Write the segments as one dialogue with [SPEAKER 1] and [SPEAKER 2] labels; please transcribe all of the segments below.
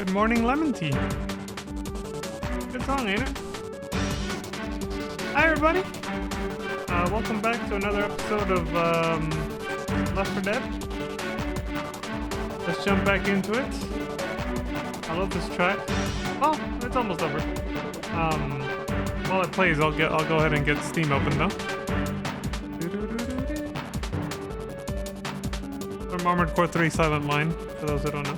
[SPEAKER 1] Good morning, lemon tea. Good song, ain't it? Hi, everybody. Welcome back to another episode of Left 4 Dead. Let's jump back into it. I love this track. Oh, it's almost over. While it plays, I'll go ahead and get Steam open though. From Armored Core 3 Silent Line, for those who don't know.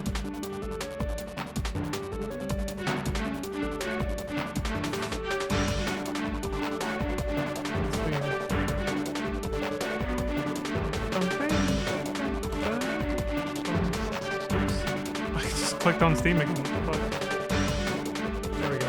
[SPEAKER 1] Clicked on Steam again. What the fuck? There we go.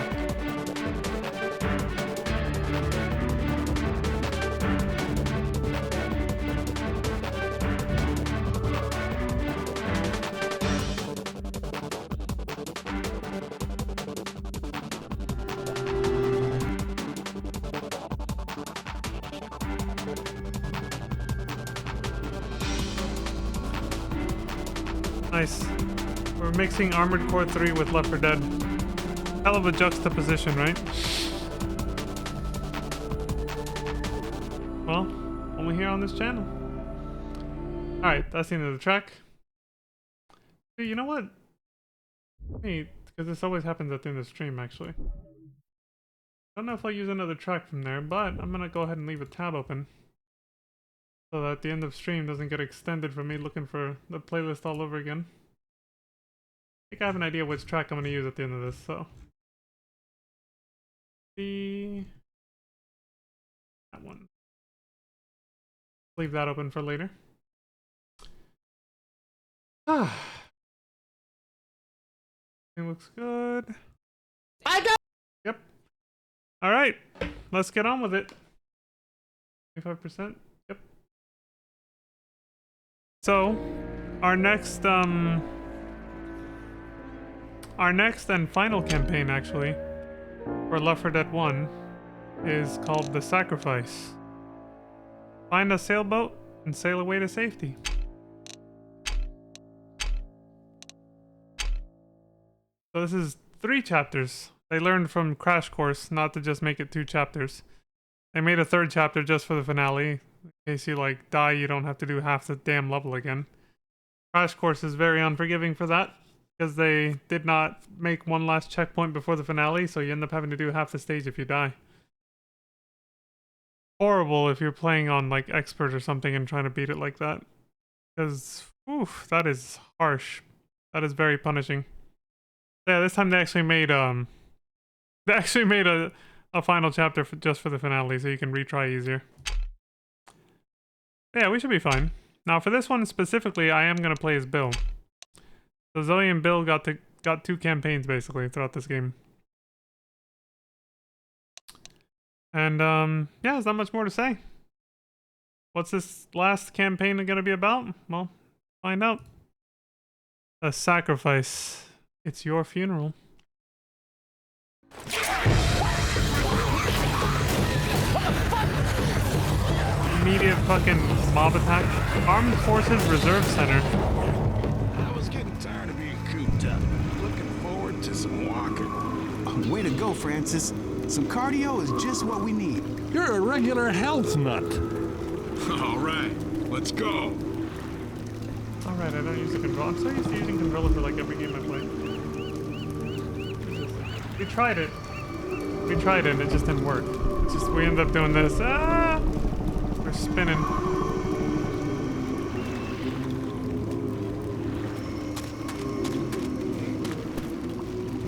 [SPEAKER 1] Nice. We're mixing Armored Core 3 with Left 4 Dead. Hell of a juxtaposition, right? Well, only here on this channel. Alright, that's the end of the track. Hey, you know what? Hey, because this always happens at the end of the stream, actually. I don't know if I'll use another track from there, but I'm gonna go ahead and leave a tab open. So that the end of stream doesn't get extended for me looking for the playlist all over again. I think I have an idea which track I'm going to use at the end of this, so. That one. Leave that open for later. It looks good. I got. Yep. Alright, let's get on with it. 25%. Yep. So, our next and final campaign, actually, for Left 4 Dead 1 is called The Sacrifice. Find a sailboat and sail away to safety. So this is 3 chapters. They learned from Crash Course not to just make it 2 chapters. They made a 3rd chapter just for the finale. In case you like die, you don't have to do half the damn level again. Crash Course is very unforgiving for that, because they did not make one last checkpoint before the finale, so you end up having to do half the stage if you die. Horrible if you're playing on like expert or something and trying to beat it like that. Because, oof, that is harsh. That is very punishing. Yeah, this time they actually made a final chapter just for the finale, so you can retry easier. Yeah, we should be fine. Now for this one specifically, I am gonna play as Bill. So Zoe and Bill got 2 campaigns basically throughout this game. And yeah, there's not much more to say. What's this last campaign gonna be about? Well, find out. A sacrifice. It's your funeral. Immediate fucking mob attack. Armed Forces Reserve Center.
[SPEAKER 2] Tired of being cooped up. Looking forward to some walking.
[SPEAKER 3] Way to go, Francis. Some cardio is just what we need.
[SPEAKER 4] You're a regular health nut.
[SPEAKER 2] All right, let's go.
[SPEAKER 1] Alright, I don't use the controller. I'm so used to using controller for like every game I play. We tried it and it just didn't work. It's just, we ended up doing this. Ah! We're spinning.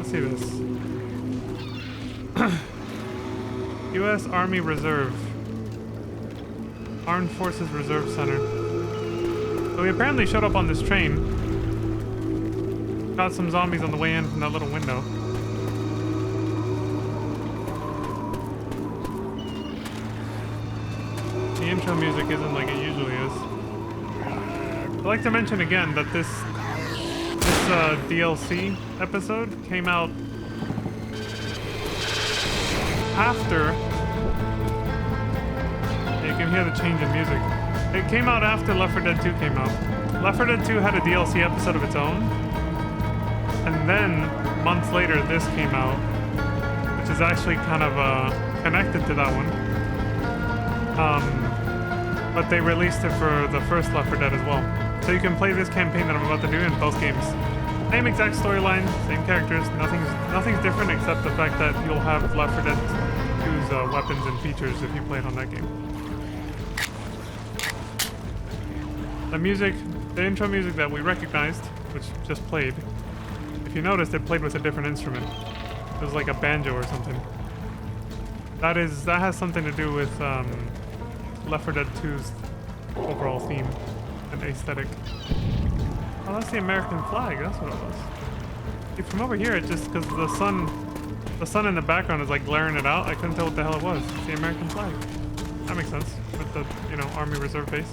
[SPEAKER 1] See this. U.S. Army Reserve. Armed Forces Reserve Center. So we apparently showed up on this train. Got some zombies on the way in from that little window. The intro music isn't like it usually is. I'd like to mention again that this DLC episode came out after. You can hear the change in music. It came out after Left 4 Dead 2 came out. Left 4 Dead 2 had a DLC episode of its own. And then months later, this came out, which is actually kind of connected to that one. But they released it for the first Left 4 Dead as well. So you can play this campaign that I'm about to do in both games. Same exact storyline, same characters, nothing's different except the fact that you'll have Left 4 Dead 2's weapons and features if you play it on that game. The music, the intro music that we recognized, which just played, if you noticed, it played with a different instrument. It was like a banjo or something. That has something to do with Left 4 Dead 2's overall theme and aesthetic. Oh, that's the American flag. That's what it was. See, from over here, it just because the sun in the background is like glaring it out. I couldn't tell what the hell it was. It's the American flag. That makes sense with the Army Reserve base.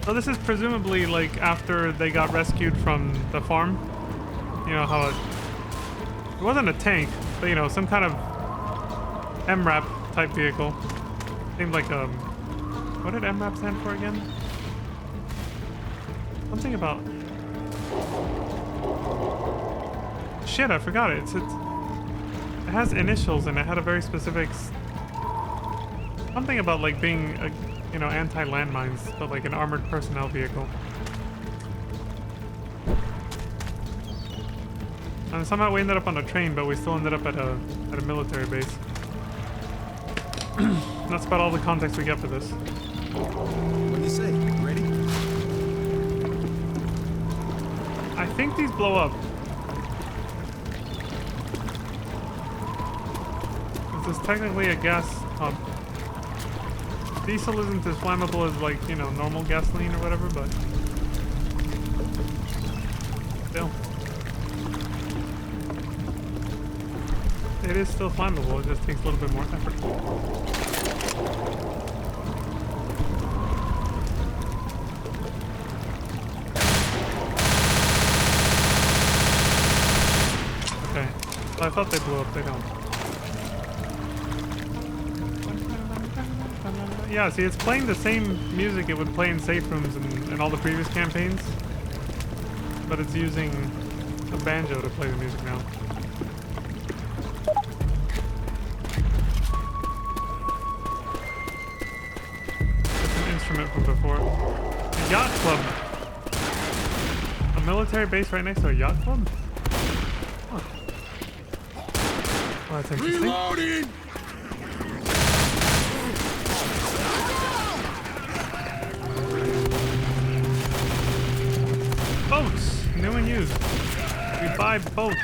[SPEAKER 1] So this is presumably like after they got rescued from the farm. You know how it wasn't a tank, but some kind of MRAP type vehicle. Seemed like what did MRAP stand for again? Something about shit, I forgot it. It has initials and it had a very specific something about like being a anti-landmines, but like an armored personnel vehicle. And somehow we ended up on a train, but we still ended up at a military base. That's about all the context we get for this.
[SPEAKER 3] What do you say? Ready?
[SPEAKER 1] I think these blow up. This is technically a gas pump. Diesel isn't as flammable as like, normal gasoline or whatever, but still. It is still flammable, it just takes a little bit more effort. Okay, so I thought they blew up, they don't. Yeah, see, it's playing the same music it would play in safe rooms and all the previous campaigns, but it's using a banjo to play the music now. It's an instrument from before. A yacht club. A military base right next to a yacht club? Huh. Well, that's interesting.
[SPEAKER 2] Reloading!
[SPEAKER 1] Boats! New and used. We buy boats.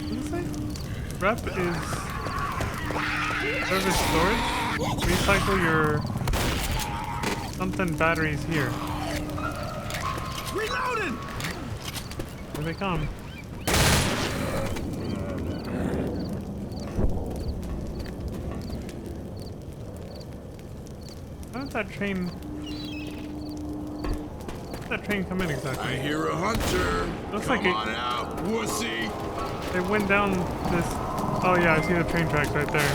[SPEAKER 1] What does it say? Rep is service storage. Recycle your something batteries here.
[SPEAKER 2] Reloading!
[SPEAKER 1] Here they come. How did that train... that train come in exactly?
[SPEAKER 2] I hear a hunter.
[SPEAKER 1] Looks
[SPEAKER 2] Come
[SPEAKER 1] like it-
[SPEAKER 2] on out, wussy.
[SPEAKER 1] They went down this... Oh yeah, I see the train tracks right there.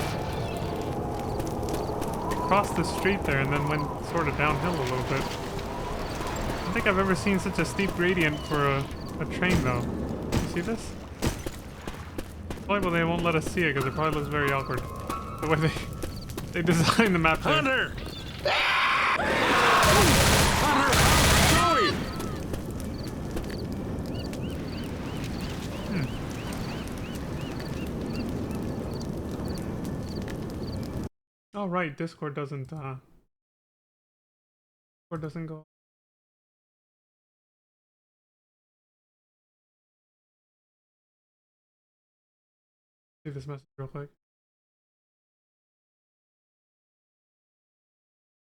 [SPEAKER 1] They crossed the street there and then went sort of downhill a little bit. I don't think I've ever seen such a steep gradient for a train though. You see this? Probably they won't let us see it because it probably looks very awkward. The way they designed the map there.
[SPEAKER 4] Hunter!
[SPEAKER 1] Oh right, Discord doesn't go. See this message real quick.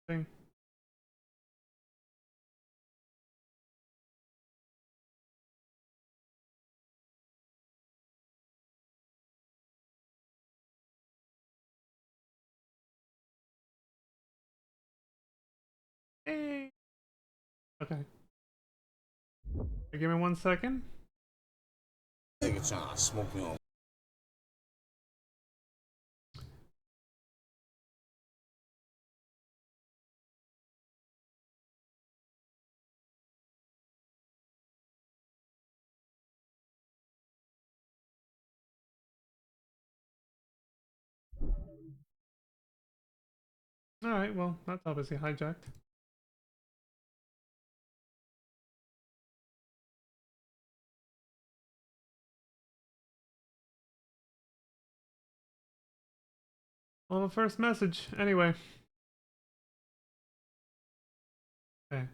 [SPEAKER 1] Thing. Hey. Okay. Give me 1 second.
[SPEAKER 2] Take a chance, smoking on.
[SPEAKER 1] Alright, well, that's obviously hijacked. Well, the first message, anyway. Okay.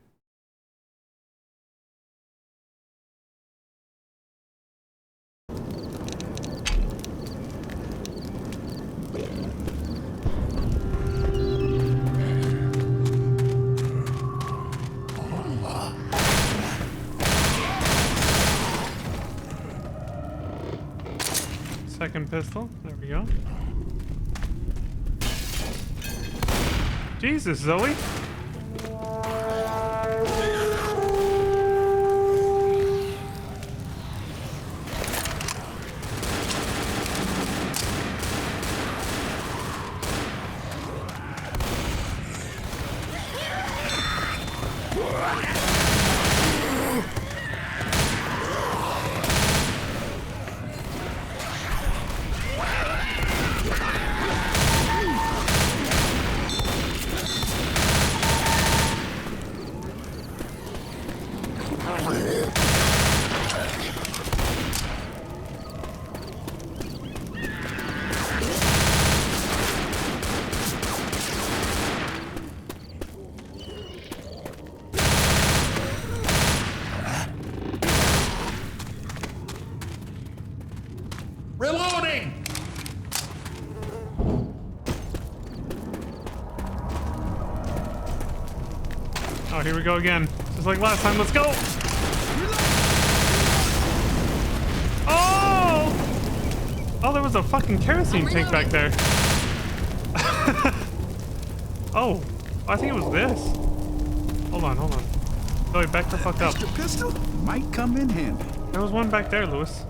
[SPEAKER 1] Second pistol, there we go. Jesus, Zoe!
[SPEAKER 4] Reloading!
[SPEAKER 1] Oh, here we go again. Just like last time, let's go! Oh! Oh, there was a fucking kerosene tank back there. Oh, I think it was this. Hold on, hold on. Zoe, back the fuck up.
[SPEAKER 3] Extra pistol might come in handy.
[SPEAKER 1] There was one back there, Lewis.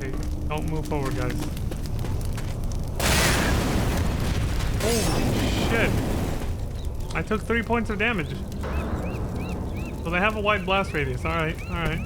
[SPEAKER 1] Okay, don't move forward, guys. Holy shit. I took 3 points of damage. So they have a wide blast radius. Alright, alright.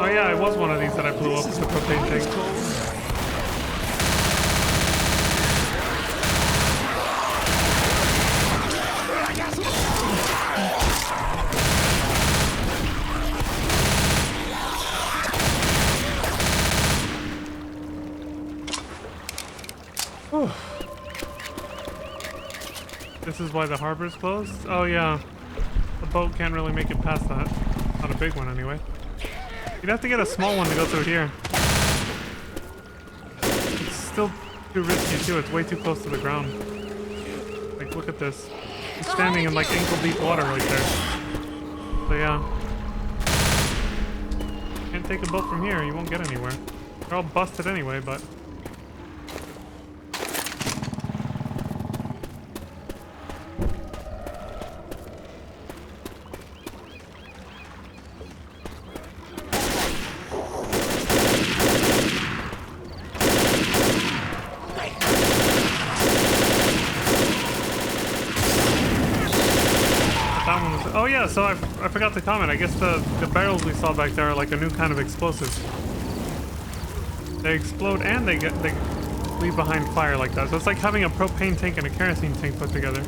[SPEAKER 1] Oh yeah, it was one of these that I blew up with the propane tank. Whew. This is why the harbor's closed? Oh yeah. The boat can't really make it past that. Not a big one anyway. You'd have to get a small one to go through here. It's still too risky too, it's way too close to the ground. Like, look at this. He's standing in like ankle deep water right there. So yeah. Can't take a boat from here, you won't get anywhere. They're all busted anyway, but... Oh yeah, so I forgot to comment. I guess the barrels we saw back there are like a new kind of explosive. They explode and they leave behind fire like that. So it's like having a propane tank and a kerosene tank put together.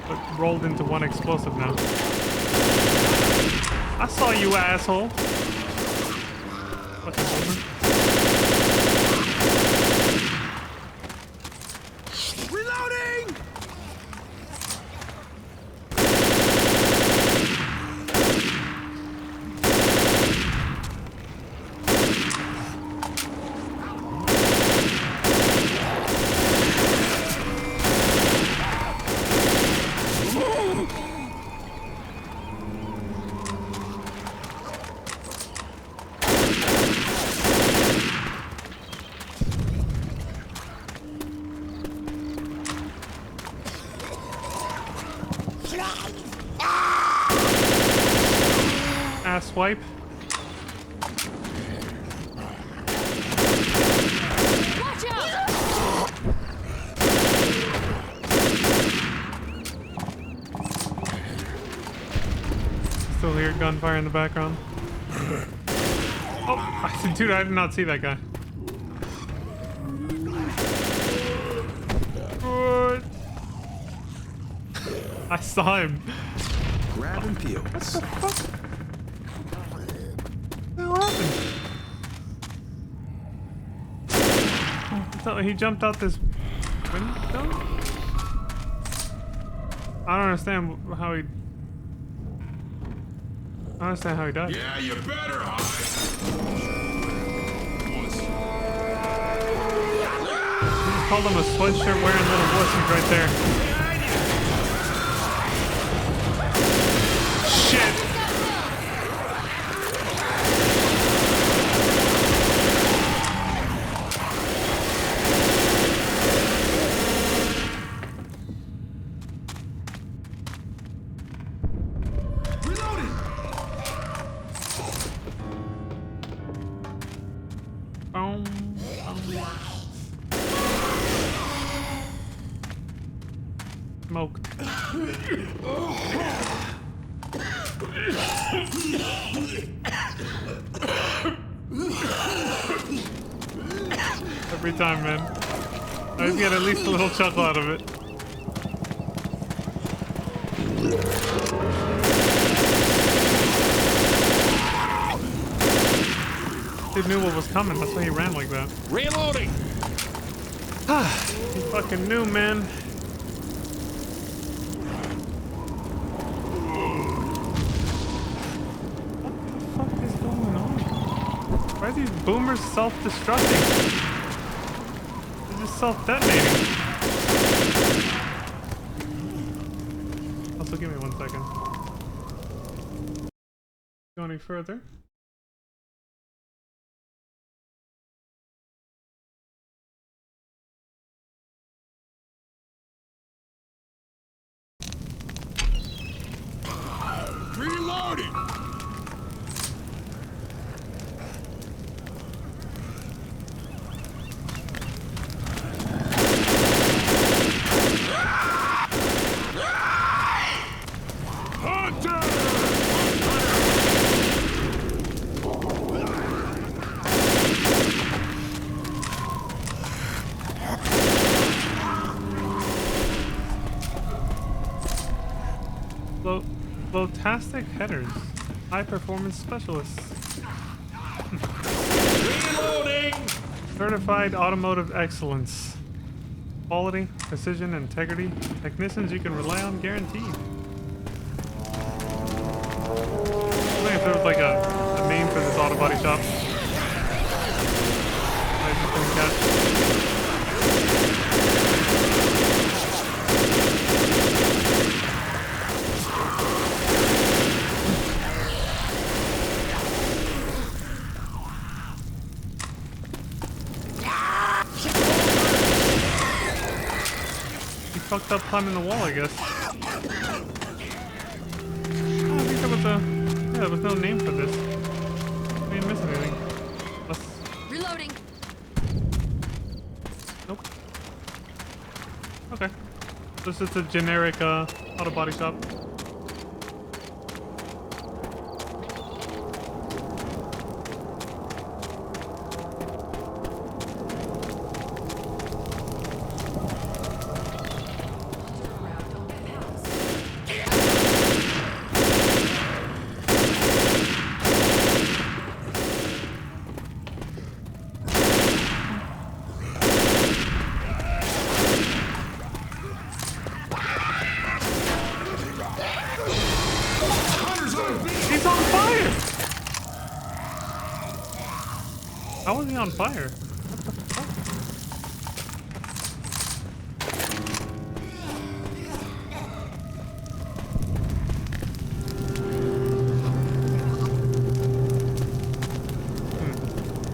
[SPEAKER 1] But rolled into one explosive now. I saw you, asshole. Fucking woman.
[SPEAKER 3] Reloading!
[SPEAKER 1] Ass swipe.
[SPEAKER 5] Watch out!
[SPEAKER 1] Still hear gunfire in the background. Oh, dude, I did not see that guy. What? I saw him.
[SPEAKER 3] Grabbing peels.
[SPEAKER 1] What the fuck? What happened? So he jumped out this window? I don't understand how he... I don't understand how he died.
[SPEAKER 2] Yeah, you better hide.
[SPEAKER 1] He just called him a sweatshirt wearing little wuss. He's right there. Shit! Boom. Smoke. Every time, man. I always get at least a little chuckle out of it. Dude knew what was coming, that's why he ran like that.
[SPEAKER 4] Reloading!
[SPEAKER 1] He fucking knew, man. What the fuck is going on? Why are these boomers self-destructing? They're just self-detonating. Also, give me 1 second. Go any further?
[SPEAKER 2] Reloading.
[SPEAKER 1] Lotastic headers. High performance specialists.
[SPEAKER 4] Reloading!
[SPEAKER 1] Certified automotive excellence. Quality, precision, integrity. Technicians you can rely on, guaranteed. I think if there was like a name for this auto body shop. I just don't catch. Fucked up climbing the wall, I guess. Oh, I think there was a... Yeah, there was no name for this. I didn't miss anything.
[SPEAKER 5] Reloading.
[SPEAKER 1] Nope. Okay. This is a generic auto body shop. He's on fire! How was he on fire? What the fuck?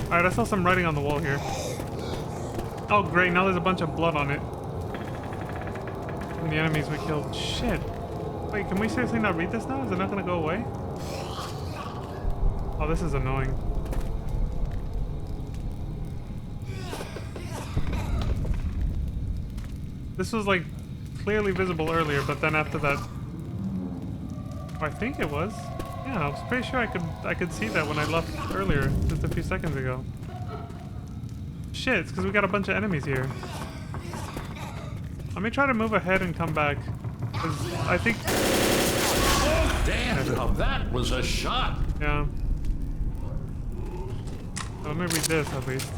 [SPEAKER 1] Alright, I saw some writing on the wall here. Oh great, now there's a bunch of blood on it. From the enemies we killed. Shit. Wait. Wait, can we seriously not read this now? Is it not gonna go away? Oh, this is annoying. This was like clearly visible earlier, but then after that, oh, I think it was. Yeah, I was pretty sure I could see that when I left earlier, just a few seconds ago. Shit, it's because we got a bunch of enemies here. Let me try to move ahead and come back, because I think.
[SPEAKER 4] Damn, now that was a shot.
[SPEAKER 1] Yeah. Let me read this at least.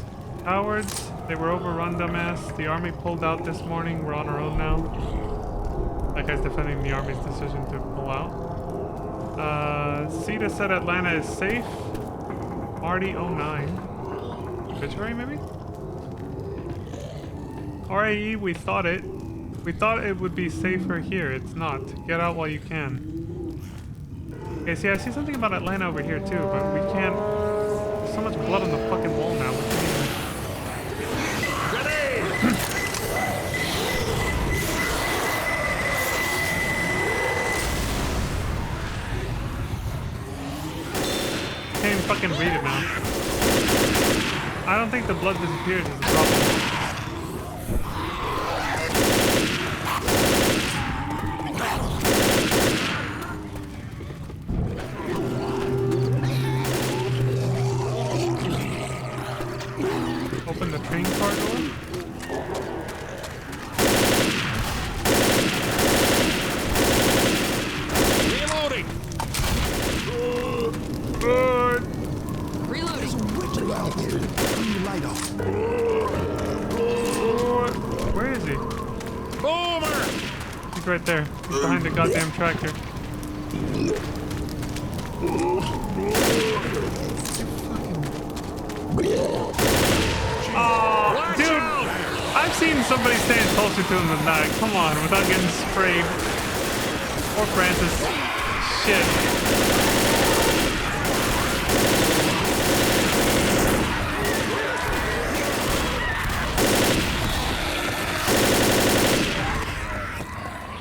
[SPEAKER 1] Cowards, they were overrun, dumbass. The army pulled out this morning. We're on our own now. That guy's defending the army's decision to pull out. Sita said Atlanta is safe. Marty 09. Obituary maybe? RAE, we thought it. We thought it would be safer here. It's not. Get out while you can. Okay, see, I see something about Atlanta over here too, but we can't. There's so much blood on the fucking wall now. We can't even... Can't even fucking read it now. I don't think the blood disappears is the problem. Open the train car door.
[SPEAKER 4] Reloading.
[SPEAKER 1] Good.
[SPEAKER 5] Reloading.
[SPEAKER 3] Turn your light off.
[SPEAKER 1] Where is he?
[SPEAKER 4] Boomer.
[SPEAKER 1] He's right there. He's behind the goddamn tractor. Oh, dude! I've seen somebody stand closer to him than that. Come on, without getting sprayed. Or Francis. Shit.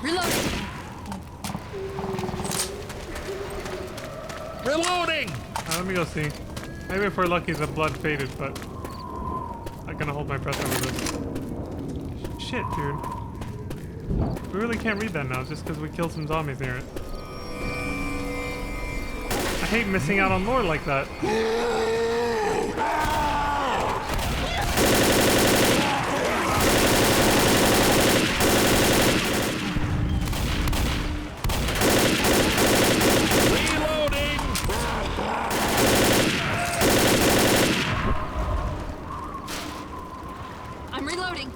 [SPEAKER 5] Reloading.
[SPEAKER 4] Reloading.
[SPEAKER 1] Let me go see. Maybe if we're lucky the blood faded, but I'm gonna hold my breath over this. Shit, dude. We really can't read that now just because we killed some zombies near it. I hate missing out on lore like that.
[SPEAKER 5] I'm reloading.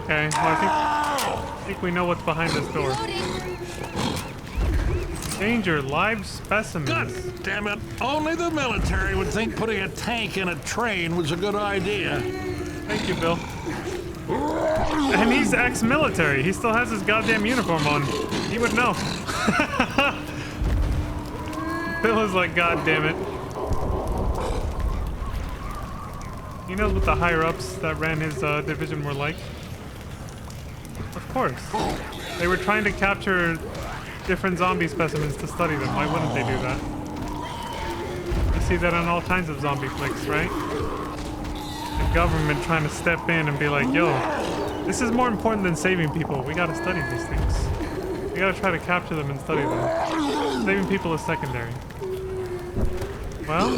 [SPEAKER 1] Okay, well I think we know what's behind this door.
[SPEAKER 5] Reloading.
[SPEAKER 1] Danger, live specimens.
[SPEAKER 4] God damn it. Only the military would think putting a tank in a train was a good idea.
[SPEAKER 1] Thank you, Bill. And he's ex-military. He still has his goddamn uniform on. He would know. Bill is like, God damn it. He knows what the higher-ups that ran his division were like. Of course. They were trying to capture different zombie specimens to study them. Why wouldn't they do that? You see that on all kinds of zombie flicks, right? The government trying to step in and be like, yo, this is more important than saving people. We gotta study these things. We gotta try to capture them and study them. Saving people is secondary. Well,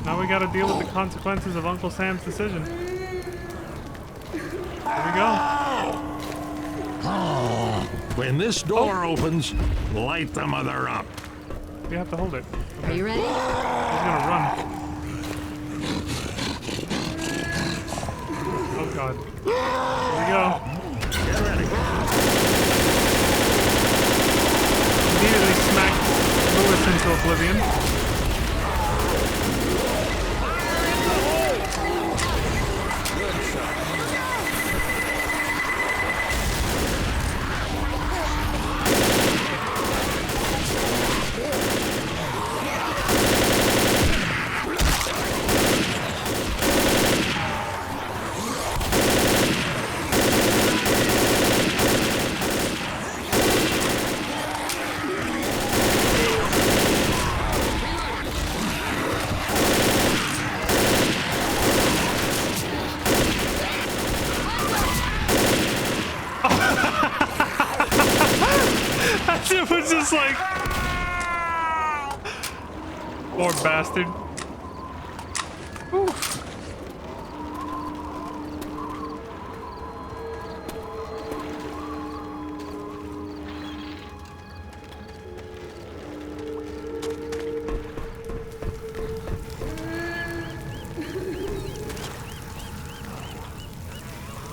[SPEAKER 1] now we gotta deal with the consequences of Uncle Sam's decision. Here we go.
[SPEAKER 4] When this door opens, light the mother up.
[SPEAKER 1] We have to hold it.
[SPEAKER 5] Are you ready?
[SPEAKER 1] He's gonna run. Oh god. Here we go.
[SPEAKER 4] Get ready.
[SPEAKER 1] Immediately smacked Lewis into oblivion. It was just like, poor bastard. Whew.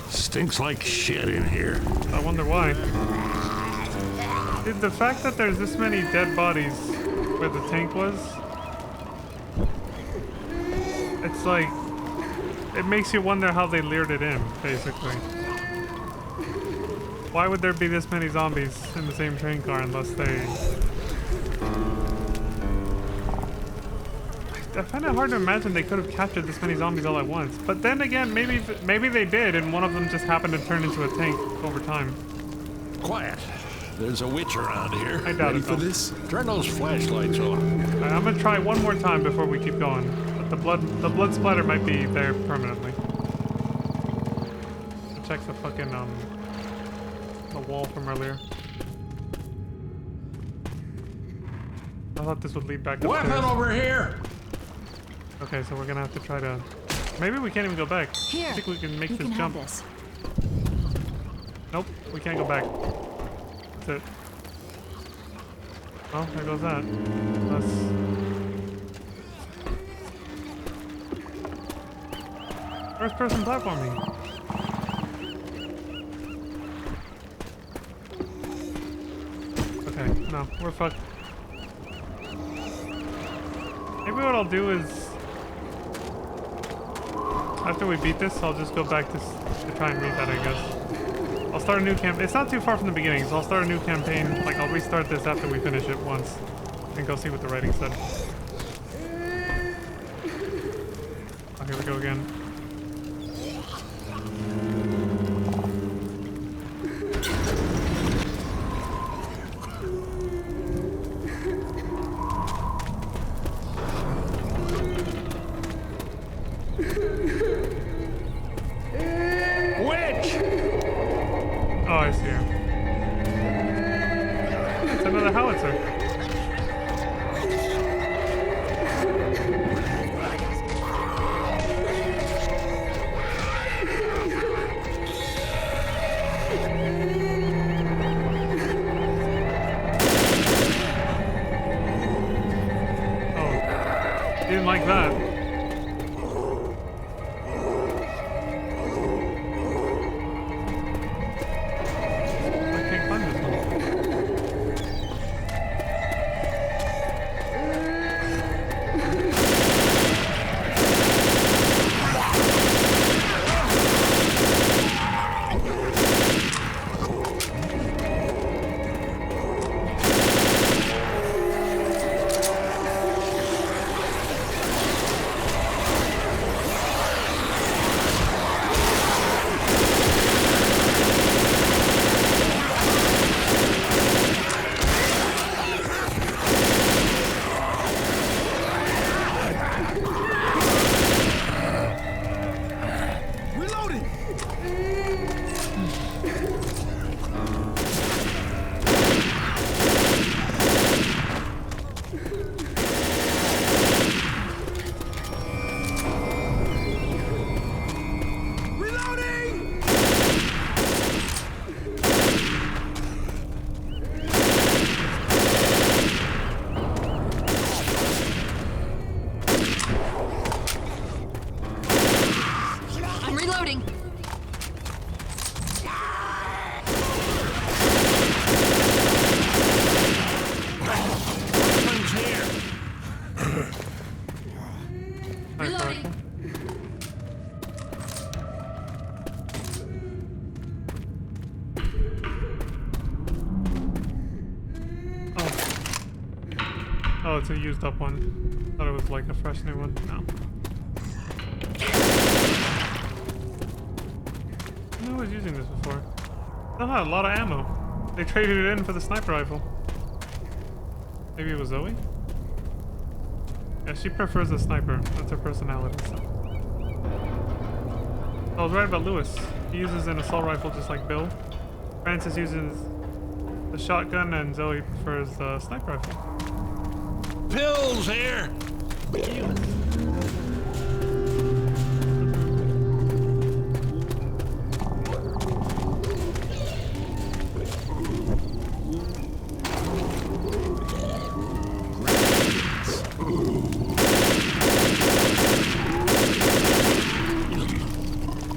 [SPEAKER 4] Stinks like shit in here.
[SPEAKER 1] I wonder why. Dude, the fact that there's this many dead bodies where the tank was, it's like, it makes you wonder how they lured it in, basically. Why would there be this many zombies in the same train car unless they... I find it hard to imagine they could have captured this many zombies all at once. But then again, maybe they did, and one of them just happened to turn into a tank over time.
[SPEAKER 4] Quiet. There's a witch around here.
[SPEAKER 1] I doubt
[SPEAKER 3] Ready
[SPEAKER 1] it,
[SPEAKER 3] for
[SPEAKER 1] though.
[SPEAKER 3] this?
[SPEAKER 4] Turn those flashlights on.
[SPEAKER 1] Alright, I'm gonna try one more time before we keep going. But the blood splatter might be there permanently. Check the fucking the wall from earlier. I thought this would lead back
[SPEAKER 4] Weapon
[SPEAKER 1] upstairs.
[SPEAKER 4] over here!
[SPEAKER 1] Okay, so we're gonna have to try to. Maybe we can't even go back.
[SPEAKER 5] Here.
[SPEAKER 1] I think we can make
[SPEAKER 5] You
[SPEAKER 1] this
[SPEAKER 5] can
[SPEAKER 1] jump.
[SPEAKER 5] have this.
[SPEAKER 1] Nope, we can't go back. That's it. Oh, there goes that. First person platforming. Okay, no, we're fucked. Maybe what I'll do is, after we beat this, I'll just go back to try and read that, I guess. I'll start a new camp. It's not too far from the beginning, so I'll start a new campaign. Like, I'll restart this after we finish it once and go see what the writing said. Oh, here we go again.
[SPEAKER 4] Witch!
[SPEAKER 1] Oh, I see her. It's another howitzer. Oh, didn't like that. I can't climb this one. Sniper
[SPEAKER 5] Reloading.
[SPEAKER 1] rifle. Oh, it's a used up one. Thought it was like a fresh new one. No. I was using this before. Still had a lot of ammo. They traded it in for the sniper rifle. Maybe it was Zoe? Yeah, she prefers the sniper. That's her personality. So. I was right about Lewis. He uses an assault rifle just like Bill. Francis uses the shotgun and Zoe prefers the sniper rifle.
[SPEAKER 4] Pills here.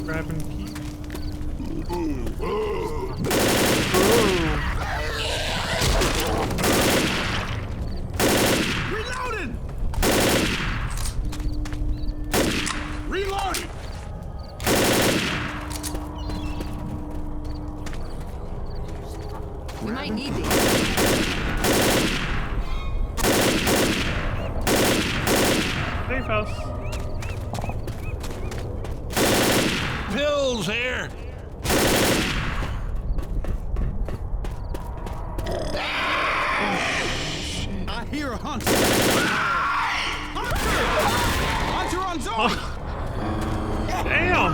[SPEAKER 1] Grab and keep.
[SPEAKER 2] Reloading! Reloading!
[SPEAKER 5] We might need these.
[SPEAKER 1] Safe house.
[SPEAKER 4] Pills here.
[SPEAKER 3] I hear a hunter. Hunter! Hunter on Zoe!
[SPEAKER 1] Damn!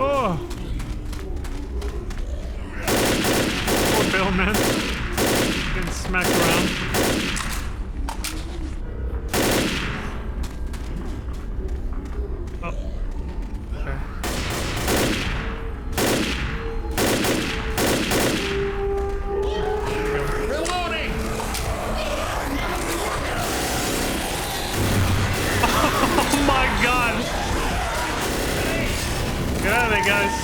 [SPEAKER 1] Oh! Poor Bill, man. Getting smacked around. Oh. Okay.
[SPEAKER 4] Reloading.
[SPEAKER 1] Oh my god! Get out of there, guys.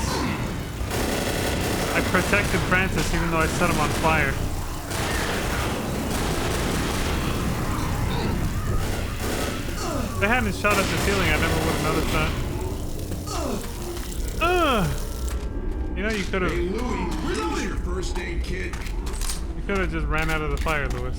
[SPEAKER 1] I protected Francis even though I set him on fire. If they hadn't shot at the ceiling, I never would have noticed that. You know, you could have.
[SPEAKER 2] Hey, Louie, where's your first aid kit?
[SPEAKER 1] You could have just ran out of the fire, Lewis.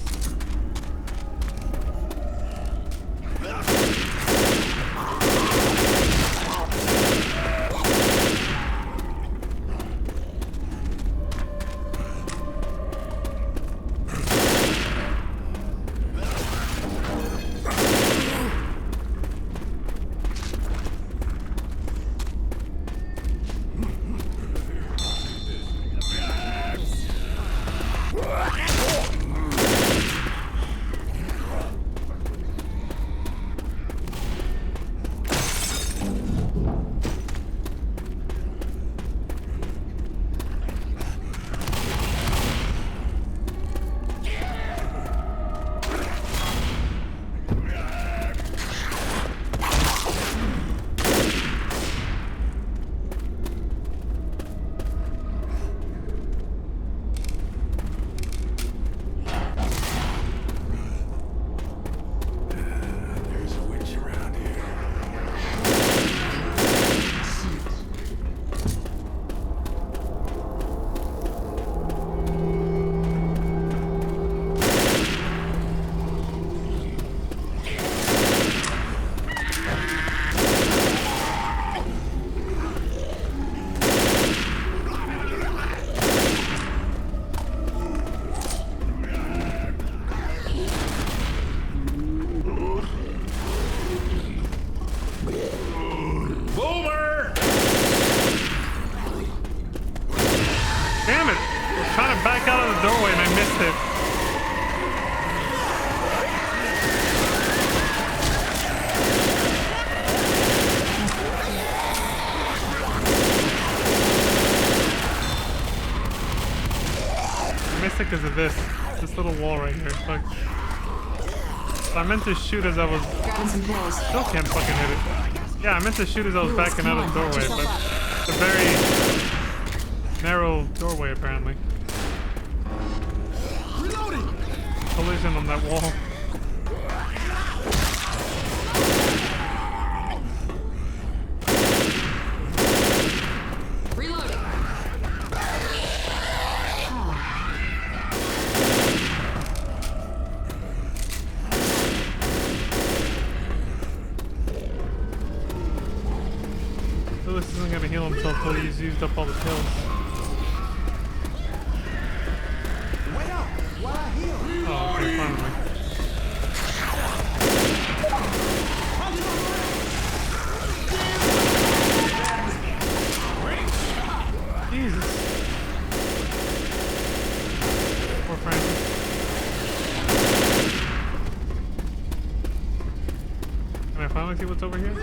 [SPEAKER 2] There's a witch around here.
[SPEAKER 4] Boomer.
[SPEAKER 1] Damn it! I was trying to back out of the doorway and I missed it. I missed it because the to this little wall right here. Look. So I meant to shoot as I was.
[SPEAKER 5] Grabbing some pills.
[SPEAKER 1] Still can't fucking hit it. Yeah, I meant to shoot as I was backing out of the doorway, but it's a very narrow doorway apparently.
[SPEAKER 2] Reloading!
[SPEAKER 1] Collision on that wall.
[SPEAKER 5] Reloading.
[SPEAKER 1] Lewis isn't gonna heal himself till he's used up all the pills.
[SPEAKER 3] Wait up while I heal.
[SPEAKER 1] Oh, okay, finally. Jesus. Poor Francis. Can I finally see what's over here?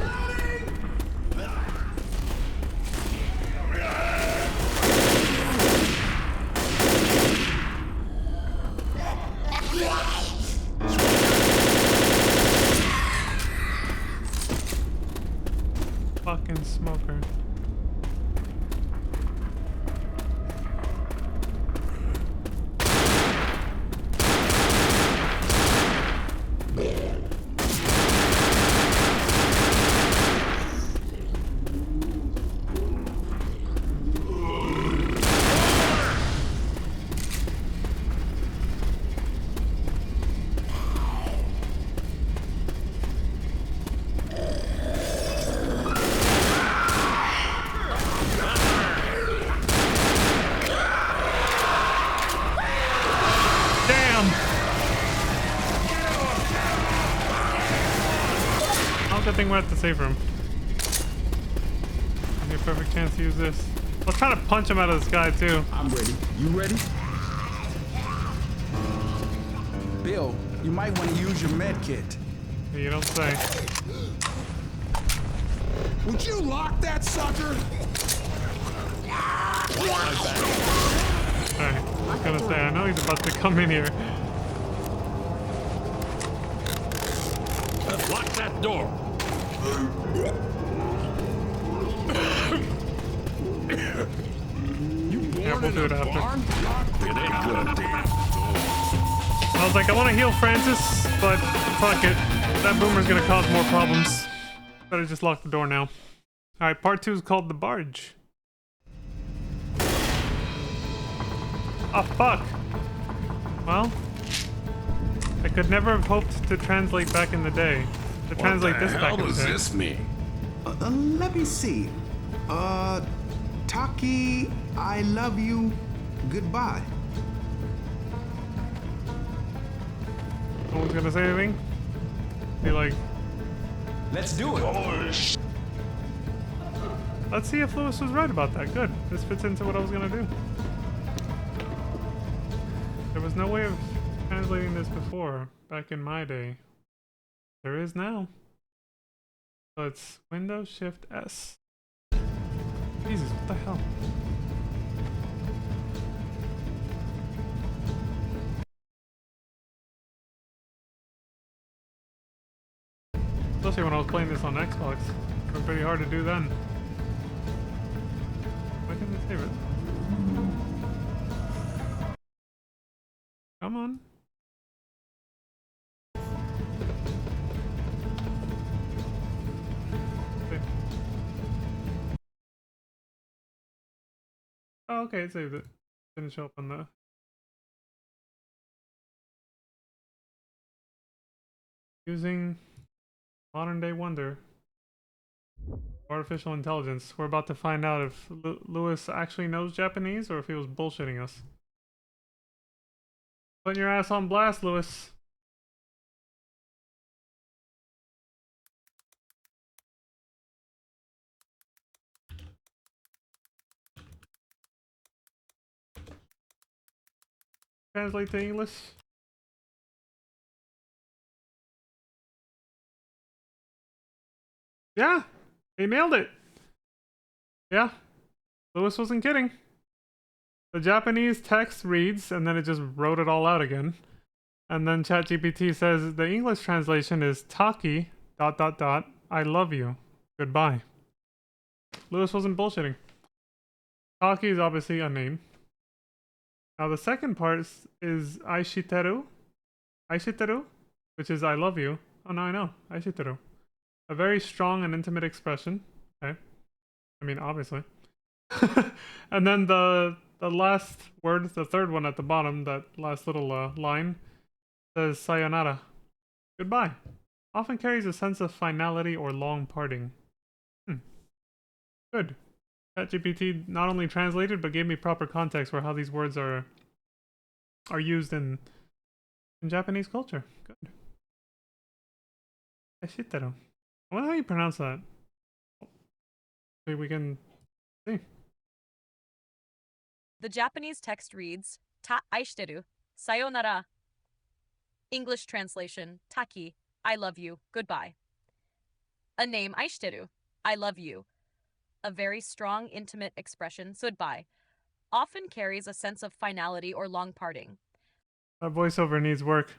[SPEAKER 1] Fucking smoker. Good thing we're at the safe room. Give me a perfect chance to use this. I was trying to punch him out of the sky too.
[SPEAKER 3] I'm ready. You ready? Bill, you might want to use your med kit.
[SPEAKER 1] You don't say.
[SPEAKER 2] Would you lock that sucker?
[SPEAKER 1] Alright, I was gonna say, I know he's about to come in here.
[SPEAKER 4] Lock that door.
[SPEAKER 1] Yeah, we'll do it after.
[SPEAKER 4] It ain't good.
[SPEAKER 1] I was like, I want to heal Francis, but fuck it. That boomer's gonna cause more problems. Better just lock the door now. Alright, part 2 is called The Barge. Oh, fuck. Well, I could never have hoped to translate back in the day. To translate this back in the
[SPEAKER 2] does
[SPEAKER 1] day.
[SPEAKER 2] this mean?
[SPEAKER 3] Let me see. Taki, I love you. Goodbye.
[SPEAKER 1] No one's gonna say anything? Be like,
[SPEAKER 3] Let's do it.
[SPEAKER 1] let's see if Lewis was right about that. Good. This fits into what I was gonna do. There was no way of translating this before, back in my day. There is now. So it's Windows Shift S. Jesus, what the hell? Especially when I was playing this on Xbox. It was pretty hard to do then. Why can't I save it? Come on. Okay. Oh, okay, it saved it. Didn't show up on the... Using modern day wonder. Artificial intelligence. We're about to find out if Lewis actually knows Japanese or if he was bullshitting us. Putting your ass on blast, Lewis. Translate to English. Yeah, he nailed it. Yeah, Lewis wasn't kidding. The Japanese text reads, and then it just wrote it all out again. And then ChatGPT says the English translation is Taki ... I love you. Goodbye. Lewis wasn't bullshitting. Taki is obviously a name. Now the second part is Aishiteru. Aishiteru, which is I love you. Oh no, I know. Aishiteru. A very strong and intimate expression. Okay. I mean, obviously. And then the last word, the third one at the bottom, that last little line, says sayonara. Goodbye. Often carries a sense of finality or long parting. Good. ChatGPT not only translated, but gave me proper context for how these words are used in Japanese culture. Good. Aishiteru. I wonder how you pronounce that. See, we can see.
[SPEAKER 6] The Japanese text reads Ta aishiteru, sayonara. English translation, Taki, I love you, goodbye. A name, aishiteru, I love you. A very strong, intimate expression, goodbye. Often carries a sense of finality or long parting.
[SPEAKER 1] That voiceover needs work.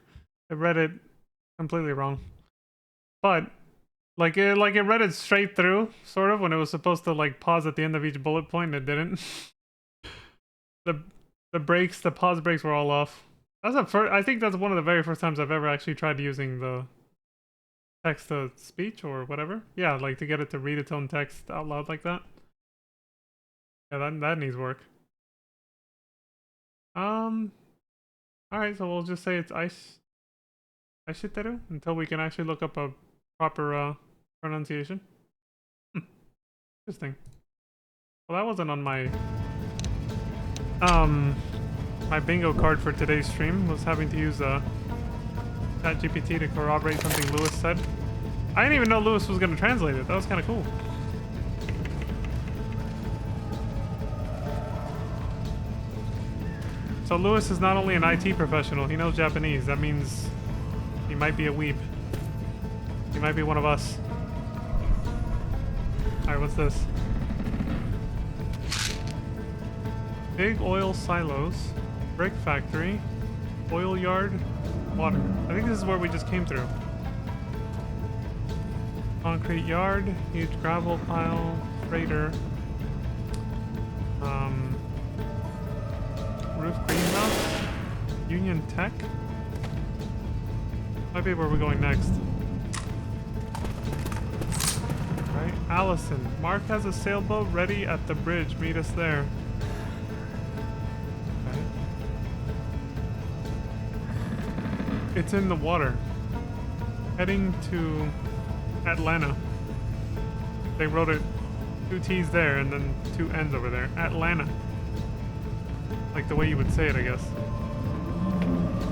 [SPEAKER 1] I read it completely wrong. But like it read it straight through, sort of, when it was supposed to like pause at the end of each bullet point, and it didn't. The breaks, the pause breaks were all off. That's I think that's one of the very first times I've ever actually tried using the text to speech or whatever. Yeah, like to get it to read its own text out loud like that. Yeah, that needs work. Alright, so we'll just say it's Aishiteru until we can actually look up a proper pronunciation. Interesting. Well, that wasn't on my my bingo card for today's stream. Was having to use ChatGPT to corroborate something Lewis said. I didn't even know Lewis was going to translate it. That was kind of cool. So Lewis is not only an IT professional, he knows Japanese. That means he might be a weeb. He might be one of us. Alright, what's this? Big oil silos, brick factory, oil yard, water. I think this is where we just came through. Concrete yard, huge gravel pile, freighter, roof greenhouse, Union Tech. Might be where we're going next. Right, Allison. Mark has a sailboat ready at the bridge. Meet us there. Okay. It's in the water. Heading to Atlanta. They wrote it 2 T's there and then 2 N's over there. Atlanta. Like the way you would say it, I guess.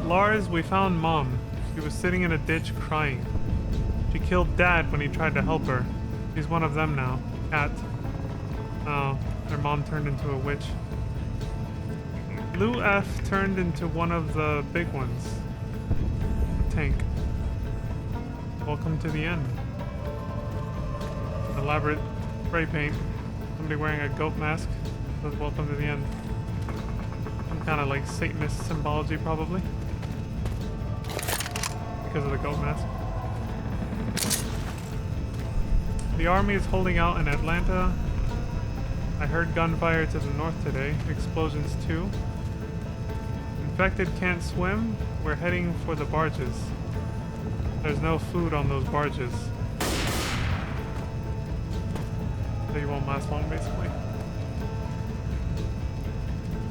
[SPEAKER 1] Lars, we found Mom. She was sitting in a ditch crying. She killed Dad when he tried to help her. She's one of them now. Cat. Oh, their mom turned into a witch. Lou F turned into one of the big ones. A tank. Welcome to the end. Elaborate spray paint. Somebody wearing a goat mask says welcome to the end. Some kind of like Satanist symbology probably. Because of the goat mask. The army is holding out in Atlanta. I heard gunfire to the north today. Explosions too. Infected can't swim. We're heading for the barges. There's no food on those barges. They won't last long, basically.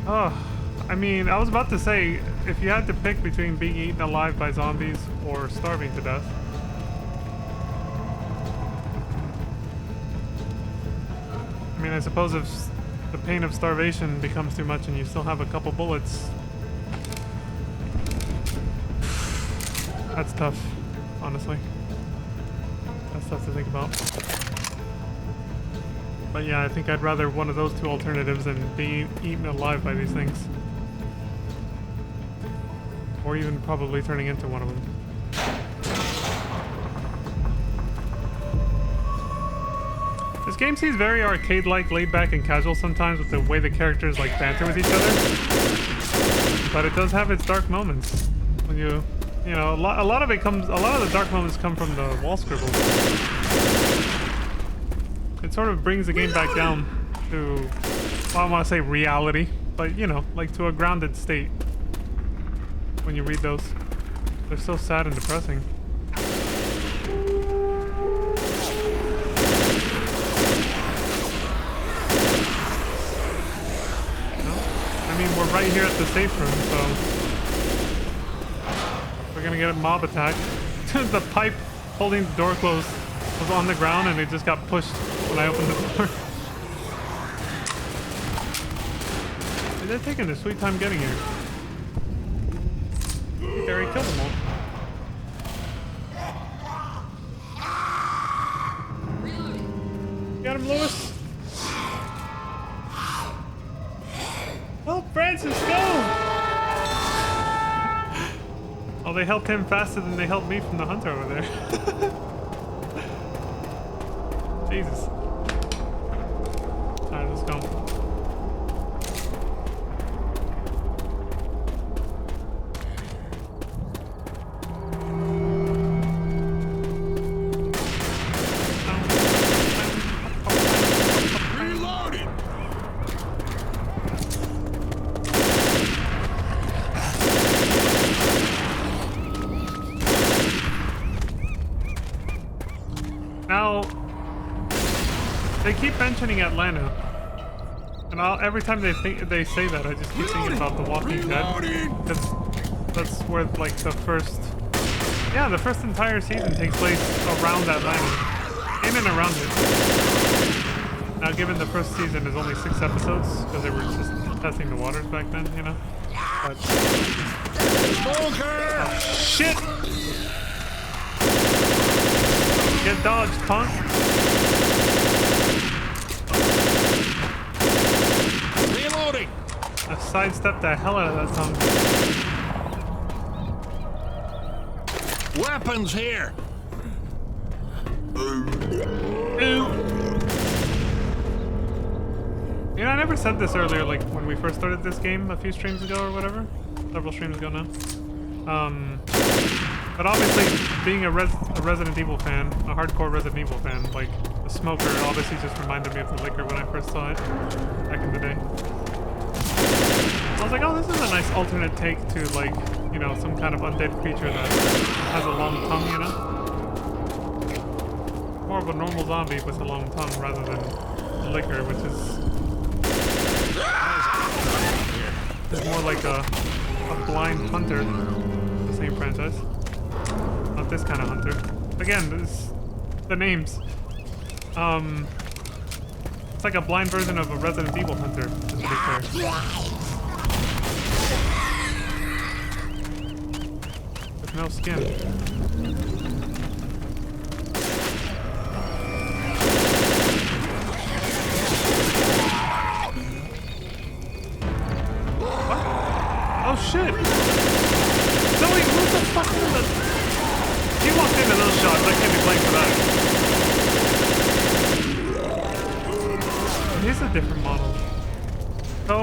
[SPEAKER 1] Oh, I mean, I was about to say, if you had to pick between being eaten alive by zombies or starving to death. I mean, I suppose if the pain of starvation becomes too much and you still have a couple bullets, that's tough, honestly. That's tough to think about. But yeah, I think I'd rather one of those 2 alternatives than being eaten alive by these things. Or even probably turning into one of them. This This game seems very arcade-like, laid back and casual sometimes with the way the characters like banter with each other. But it does have its dark moments. When you know, a lot of the dark moments come from the wall scribbles. It sort of brings the game back down to, well, I want to say reality, but you know, like to a grounded state. When you read those, they're so sad and depressing. I mean, we're right here at the safe room, so we're gonna get a mob attack. The pipe holding the door closed was on the ground and it just got pushed when I opened the door. They're taking their sweet time getting here. I think I already killed them all. Got him, Lewis. Oh, Francis, go! Oh, they helped him faster than they helped me from the hunter over there. Jesus. Alright, let's go.
[SPEAKER 2] Reloading!
[SPEAKER 1] Now, they keep mentioning Atlanta, and every time they say that, I just keep thinking about The Walking Dead, because that's where like the first entire season takes place around Atlanta, in and around it. Now, given the first season is only 6 episodes, because they were just testing the waters back then, you know. But, oh, shit! Get dodged, punk!
[SPEAKER 4] Reloading!
[SPEAKER 1] I sidestepped the hell out of that tongue.
[SPEAKER 4] Weapons here!
[SPEAKER 1] You know, I never said this earlier, like when we first started this game a few streams ago or whatever. Several streams ago now. But obviously, being a Resident Evil fan, a hardcore Resident Evil fan, like, the smoker obviously just reminded me of the liquor when I first saw it, back in the day. I was like, oh, this is a nice alternate take to, like, you know, some kind of undead creature that has a long tongue, you know? More of a normal zombie with a long tongue rather than liquor, which is more like a blind hunter, the same franchise. Not this kind of hunter. Again, the names. It's like a blind version of a Resident Evil hunter, just to be clear. With no skin. What? Oh shit! Zoe, who the fuck is that? He walked into those shots, I can't be blamed for that. It is a different model. So,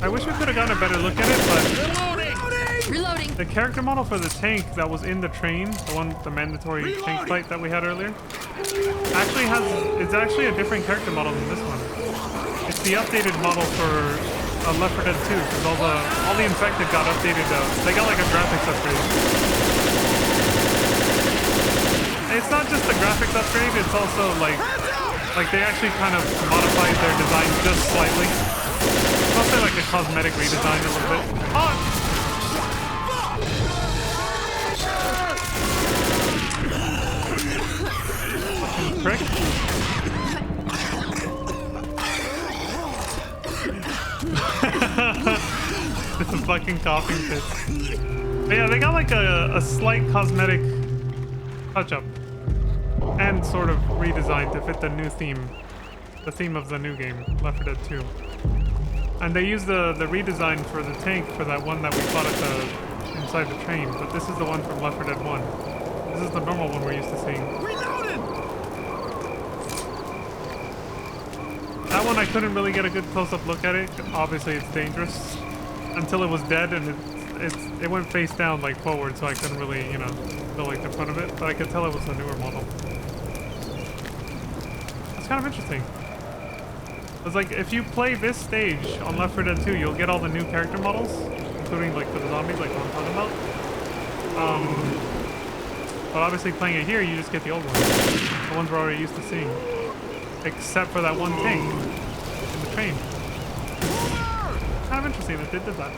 [SPEAKER 1] I wish we could have gotten a better look at it, but
[SPEAKER 5] Reloading.
[SPEAKER 1] the character model for the tank that was in the train, the mandatory tank fight that we had earlier, it's actually a different character model than this one. It's the updated model for Left 4 Dead 2, because all the infected got updated. They got like a graphics upgrade. It's not just the graphics upgrade, it's also like they actually kind of modified their design just slightly. I'll say like a cosmetic redesign a little bit. Oh! Fucking prick. It's a fucking coughing fit. But yeah, they got like a slight cosmetic touch-up and sort of redesigned to fit the new theme, the theme of the new game, Left 4 Dead 2. And they used the redesign for the tank for that one that we fought at inside the train, but this is the one from Left 4 Dead 1. This is the normal one we're used to seeing.
[SPEAKER 3] Reloading!
[SPEAKER 1] That one I couldn't really get a good close-up look at it. Obviously, it's dangerous until it was dead, and it went face down like forward, so I couldn't really, you know, feel like the front of it. But I could tell it was a newer model. That's kind of interesting. It's like if you play this stage on Left 4 Dead 2, you'll get all the new character models, including like for the zombies, like what I'm talking about. But obviously playing it here, you just get the old ones. The ones we're already used to seeing. Except for that one tank in the train. Kind of interesting that they did that.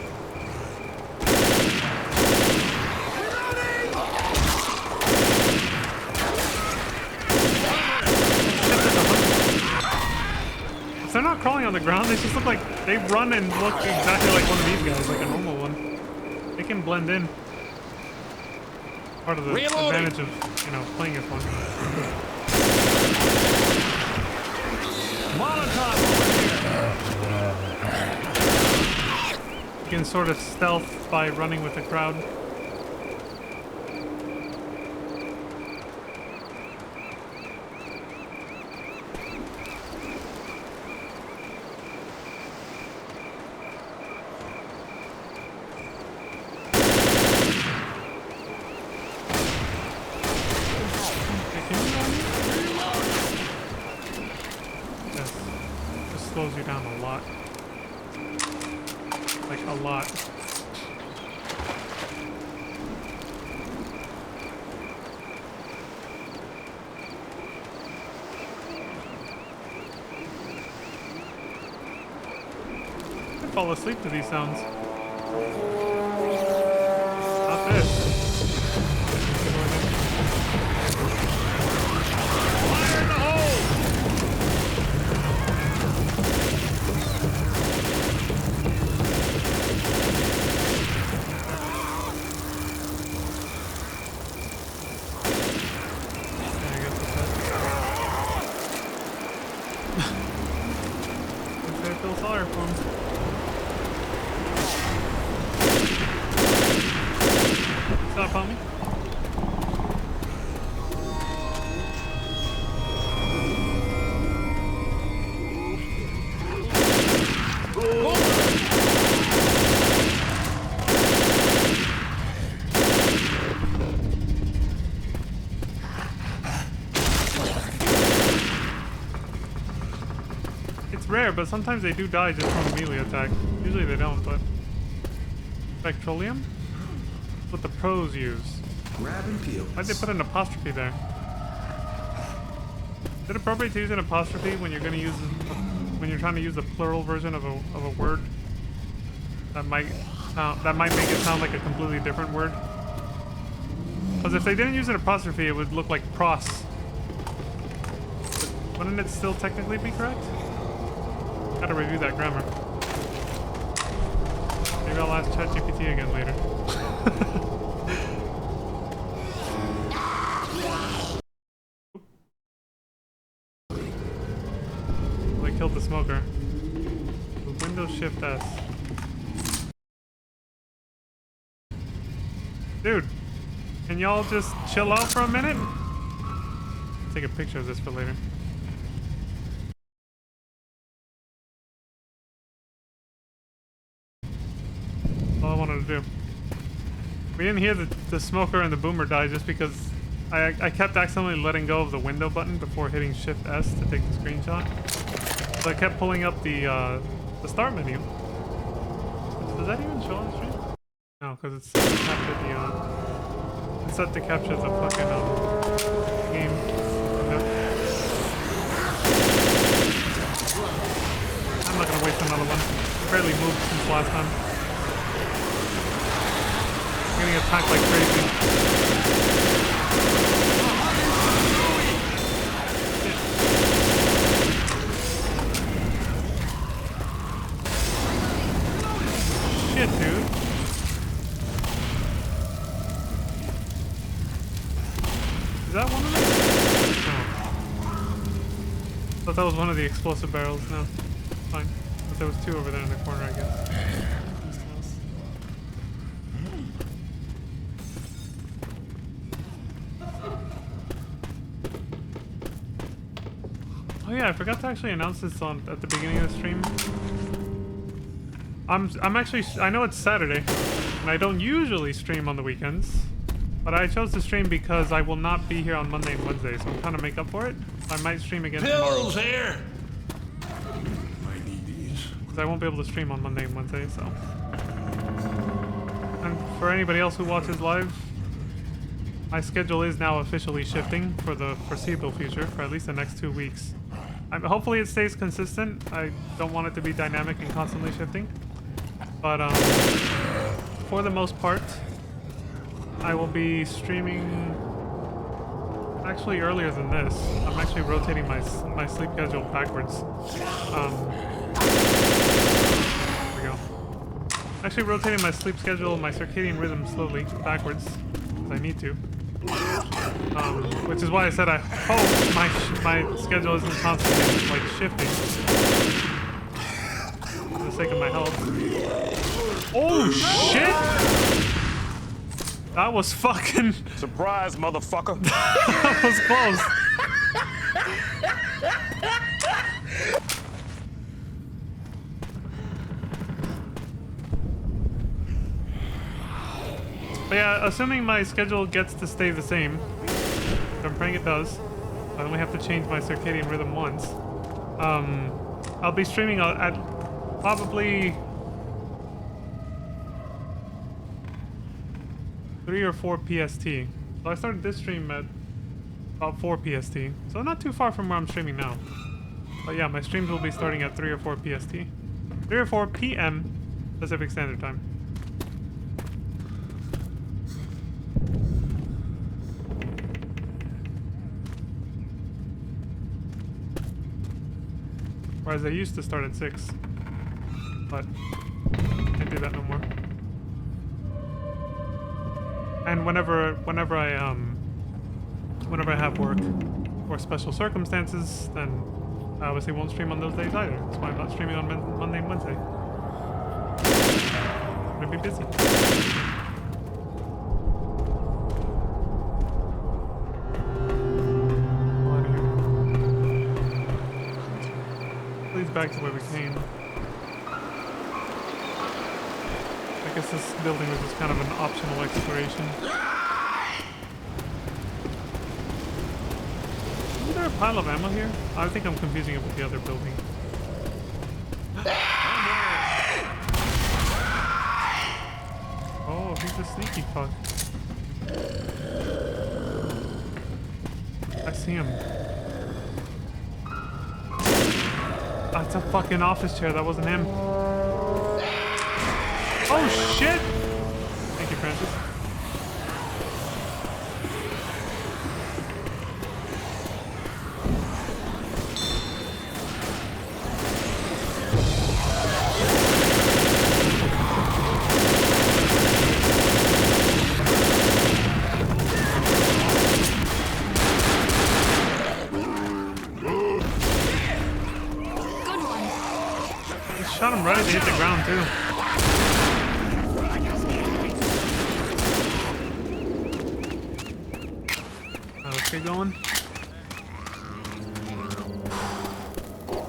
[SPEAKER 1] If they're not crawling on the ground, they just look like they run and look exactly like one of these guys, like a normal one. They can blend in. Part of the advantage of, you know, playing as one.
[SPEAKER 4] Molotov over here.
[SPEAKER 1] You can sort of stealth by running with the crowd. Slows you down a lot. Like a lot. I fall asleep to these sounds. Not this.
[SPEAKER 4] Fire in the hole!
[SPEAKER 1] Stop on me. It's rare, but sometimes they do die just from a melee attack. Usually they don't, but... Spectroleum? What the pros use.
[SPEAKER 3] Grab and peel.
[SPEAKER 1] Why'd they put an apostrophe there? Is it appropriate to use an apostrophe when you're going to use when you're trying to use the plural version of a word that might make it sound like a completely different word? Because if they didn't use an apostrophe, it would look like pros. But wouldn't it still technically be correct? Gotta review that grammar. Maybe I'll ask ChatGPT again later. Well, I killed the smoker. Windows Shift S. Dude, can y'all just chill out for a minute? Take a picture of this for later. All I wanted to do. We didn't hear the smoker and the boomer die just because I kept accidentally letting go of the window button before hitting Shift S to take the screenshot. So I kept pulling up the start menu. Does that even show on the stream? No, because it's set to capture the it's set to capture the fucking game. Okay. I'm not gonna waste another one. I barely moved since last time. I'm getting attacked like crazy. Shit, dude. Is that one of them? No. Thought that was one of the explosive barrels. No. Fine. But there was two over there in the corner, I guess. Oh yeah, I forgot to actually announce this at the beginning of the stream. I'm actually, I know it's Saturday, and I don't usually stream on the weekends, but I chose to stream because I will not be here on Monday and Wednesday, so I'm trying to make up for it. I might stream again
[SPEAKER 4] Pills
[SPEAKER 1] tomorrow,
[SPEAKER 4] here.
[SPEAKER 1] because I won't be able to stream on Monday and Wednesday, so. And for anybody else who watches live, my schedule is now officially shifting for the foreseeable future, for at least the next 2 weeks. Hopefully it stays consistent. I don't want it to be dynamic and constantly shifting. But for the most part, I will be streaming actually earlier than this. I'm actually rotating my sleep schedule backwards. There we go. Actually rotating my sleep schedule, my circadian rhythm slowly backwards, because I need to. Which is why I said I hope my schedule isn't constantly like shifting for the sake of my health. Oh shit! That was fucking
[SPEAKER 2] Surprise, motherfucker.
[SPEAKER 1] that was close. But yeah, assuming my schedule gets to stay the same, which I'm praying it does. I only have to change my circadian rhythm once. I'll be streaming at probably 3 or 4 PST. So I started this stream at about 4 PST. So not too far from where I'm streaming now. But yeah, my streams will be starting at 3 or 4 PST. 3 or 4 PM Pacific Standard Time. Whereas I used to start at 6. But can't do that no more. And whenever I have work or special circumstances, then I obviously won't stream on those days either. That's why I'm not streaming on Monday and Wednesday. I'm gonna be busy. Please back to where we came. I guess this building was just kind of an optional exploration. Is there a pile of ammo here? I think I'm confusing it with the other building. Oh, he's a sneaky fuck. I see him. That's a fucking office chair. That wasn't him. Oh shit! Thank you, Francis. Shot him right as he hit the ground too. Let's get going.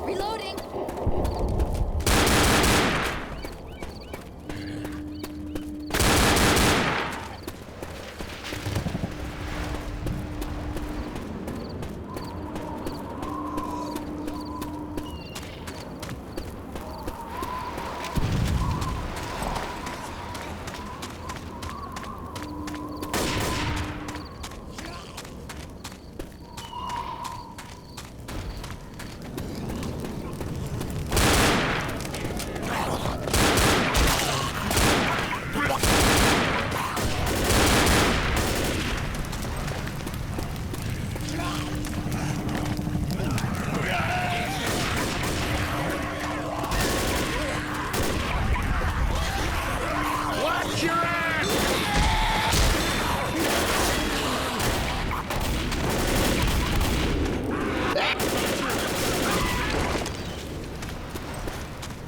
[SPEAKER 5] Reloading.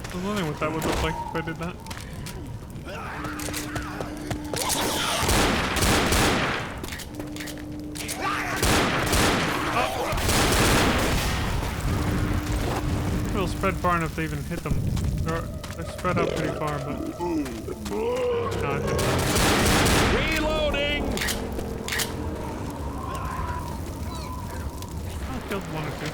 [SPEAKER 1] I was wondering what that would look like if I did that. spread far enough to even hit them. They're spread out pretty far, but... No, I think not.
[SPEAKER 4] Reloading!
[SPEAKER 1] I killed one or two.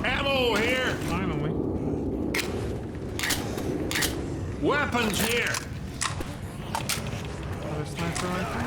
[SPEAKER 4] Ammo here!
[SPEAKER 1] Finally.
[SPEAKER 4] Weapons here!
[SPEAKER 1] Another sniper rifle.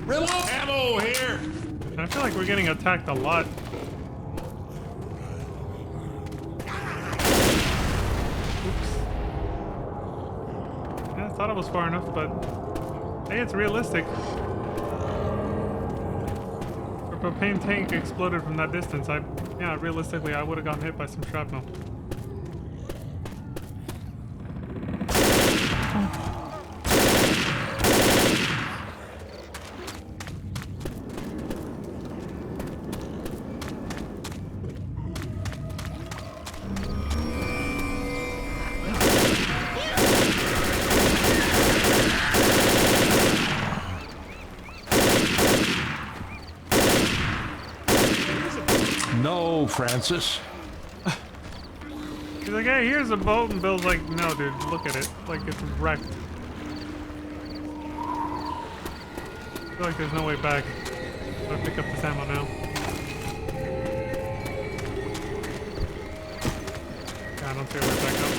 [SPEAKER 4] Reload! Ammo here!
[SPEAKER 1] I feel like we're getting attacked a lot. Oops. Yeah, I thought it was far enough, but hey, it's realistic. If a propane tank exploded from that distance, yeah, realistically, I would have gotten hit by some shrapnel.
[SPEAKER 4] No, Francis.
[SPEAKER 1] He's like, hey, here's a boat, and Bill's like, no, dude, look at it. Like, it's wrecked. I feel like there's no way back. I'm gonna pick up this ammo now. Yeah, I don't see a way back up.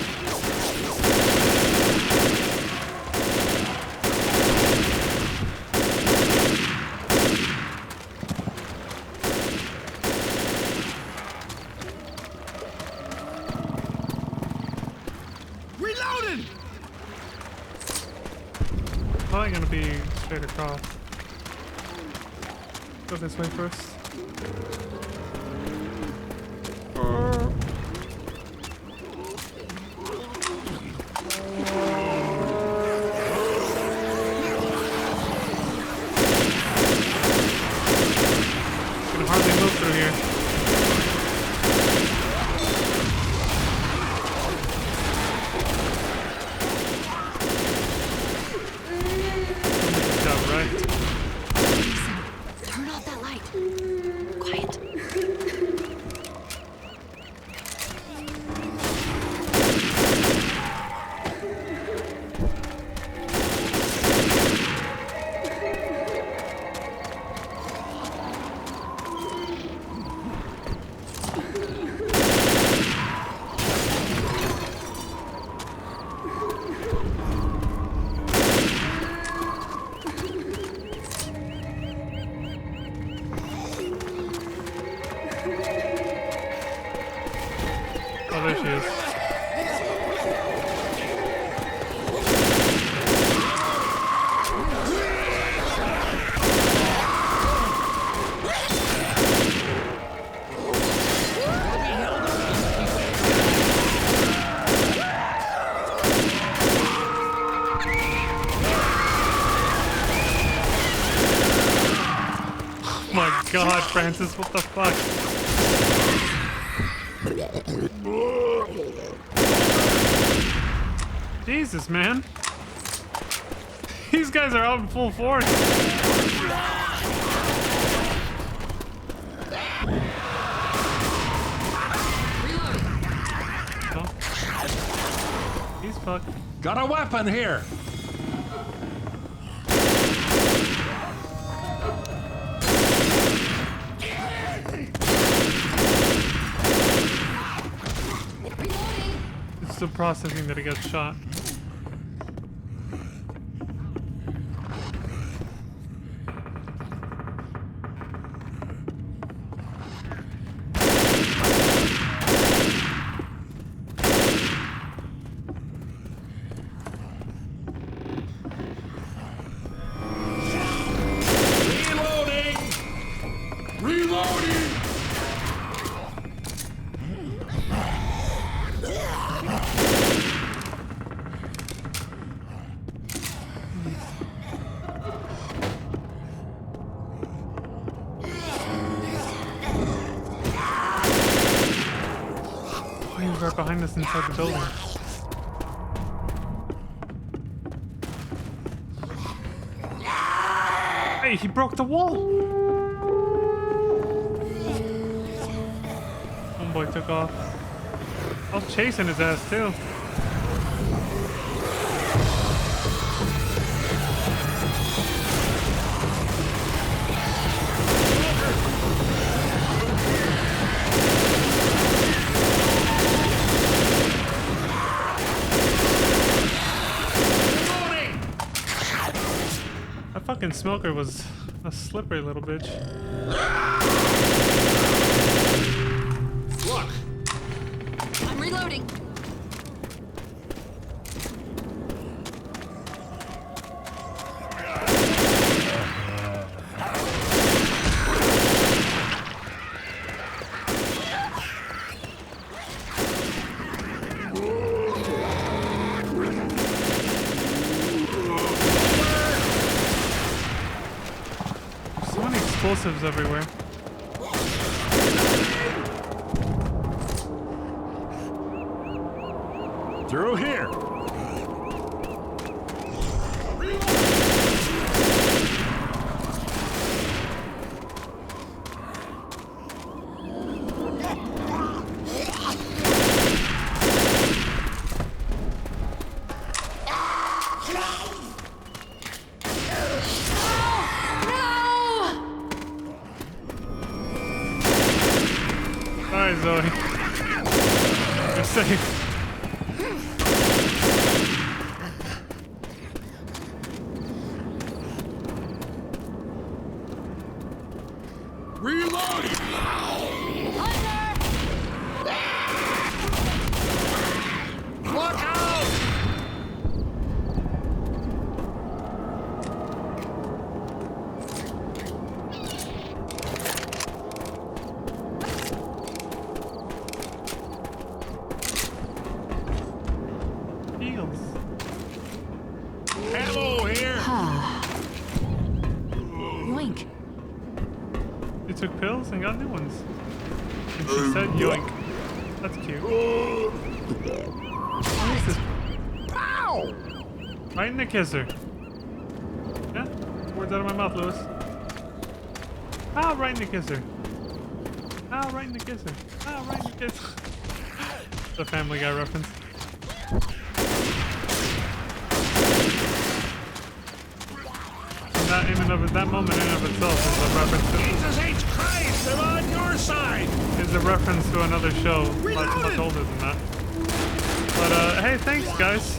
[SPEAKER 3] Reloading!
[SPEAKER 1] Probably gonna be straight across. Go this way first. Can hardly move through here. Got wrecked.
[SPEAKER 5] Turn off that light. Quiet.
[SPEAKER 1] Oh, there she is. Oh my God, Francis, what the fuck? Jesus, man. These guys are out in full force. Oh. He's fucked.
[SPEAKER 4] Got a weapon here!
[SPEAKER 1] still processing that he got shot. Right behind us inside the building. Hey, he broke the wall! Homeboy took off. I was chasing his ass too. Fucking Smoker was a slippery little bitch.
[SPEAKER 4] Look!
[SPEAKER 5] I'm reloading.
[SPEAKER 1] Explosives everywhere.
[SPEAKER 4] Through here.
[SPEAKER 1] Zoe. You're safe.
[SPEAKER 2] Reloading!
[SPEAKER 4] Look out! Ammo here!
[SPEAKER 5] Yoink.
[SPEAKER 1] You took pills and got new ones. And she said yoink. That's cute. What is this?
[SPEAKER 4] Ow!
[SPEAKER 1] Right in the kisser. Yeah? Words out of my mouth, Lewis. Ah, right in the kisser. Ah, right in the kisser. Ah, right in the kisser. The Family Guy reference. That in and of that moment in and of itself is a reference to
[SPEAKER 4] Jesus H. Christ, I'm on your side!
[SPEAKER 1] is a reference to another show much older than that. But hey, thanks guys.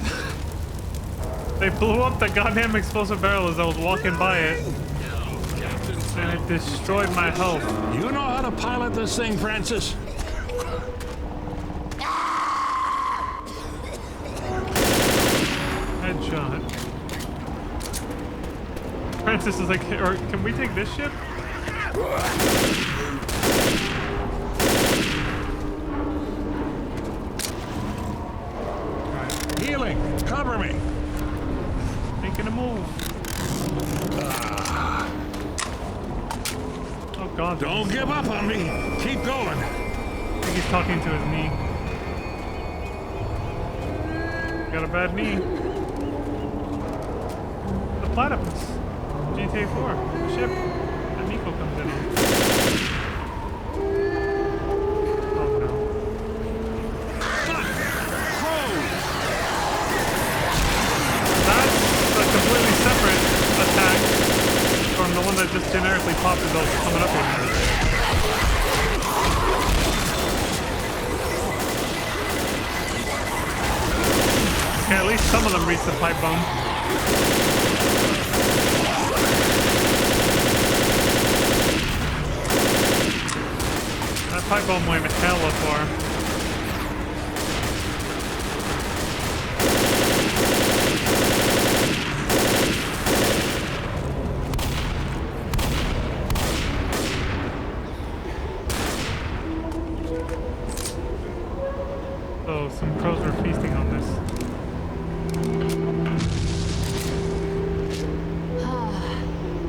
[SPEAKER 1] They blew up the goddamn explosive barrel as I was walking by it. And it destroyed my health.
[SPEAKER 4] You know how to pilot this thing, Francis?
[SPEAKER 1] Headshot. Francis is like, or can we take this ship? Alright,
[SPEAKER 4] Healing, cover me.
[SPEAKER 1] making a move. Oh god.
[SPEAKER 4] Don't give up on me. Keep going.
[SPEAKER 1] I think he's talking to his knee. Got a bad knee. The platypus. GTA 4. The ship that Nico comes in on. Oh no. That's a completely separate attack from the one that just generically popped as I was coming up here. Okay, at least some of them reached the pipe bomb. That pipe bomb went hella far. So some crows were feasting on this.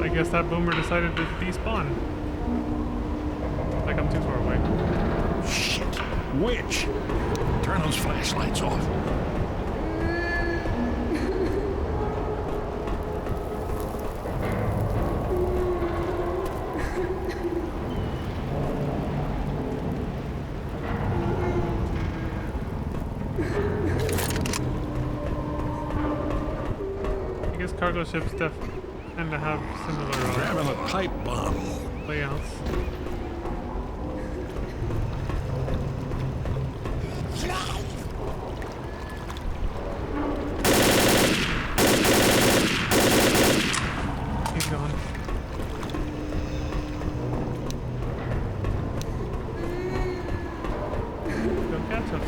[SPEAKER 1] I guess that boomer decided to despawn. Like I'm too far away.
[SPEAKER 4] Shit. Witch. Turn those flashlights off.
[SPEAKER 1] I guess cargo ships tend to have similar
[SPEAKER 4] Grabbing a pipe bomb.
[SPEAKER 1] layouts. He's gone. Go catch him.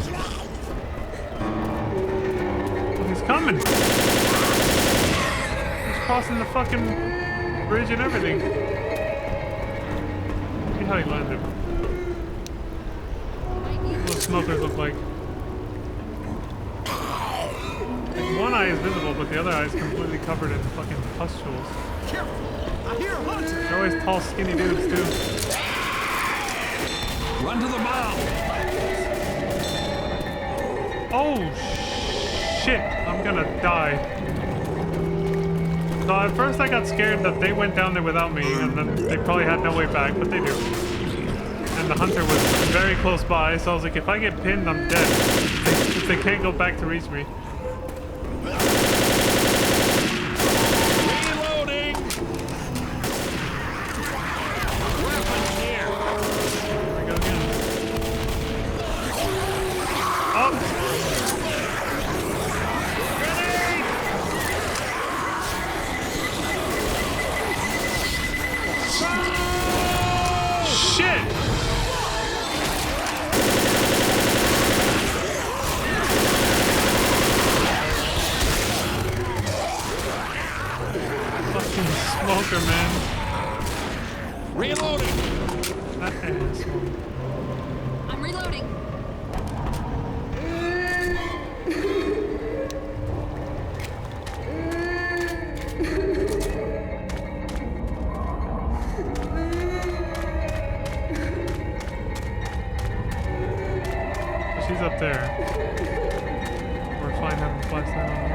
[SPEAKER 1] Oh, he's coming! He's crossing the fucking bridge and everything. See how he landed. What those smokers look like. One eye is visible, but the other eye is completely covered in fucking pustules.
[SPEAKER 3] Careful! I hear a hunter!
[SPEAKER 1] They're always tall, skinny dudes, too.
[SPEAKER 4] Run to the bow.
[SPEAKER 1] Oh, shit. I'm gonna die. So at first I got scared that they went down there without me, and then they probably had no way back, but they do. And the hunter was very close by, so I was like, if I get pinned, I'm dead. They can't go back to reach me.
[SPEAKER 4] Reloading. Weapons here.
[SPEAKER 1] Here we go again. Oh! Shit! Fucking smoker, man.
[SPEAKER 4] Reloading.
[SPEAKER 1] That asshole.
[SPEAKER 5] I'm reloading.
[SPEAKER 1] She's up there. We're fine having a flashlight on her.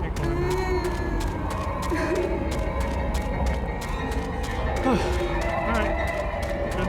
[SPEAKER 1] Can't go in there. Alright. Good.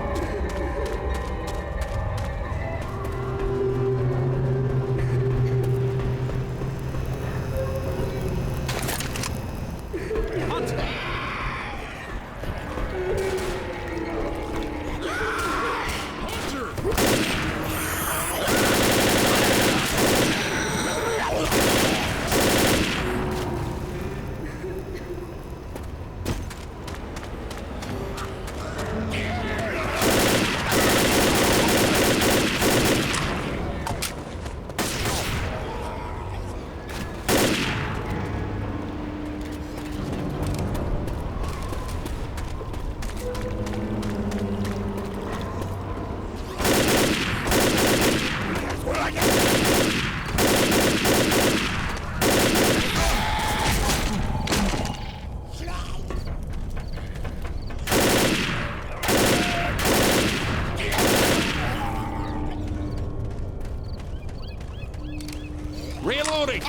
[SPEAKER 4] Reloading.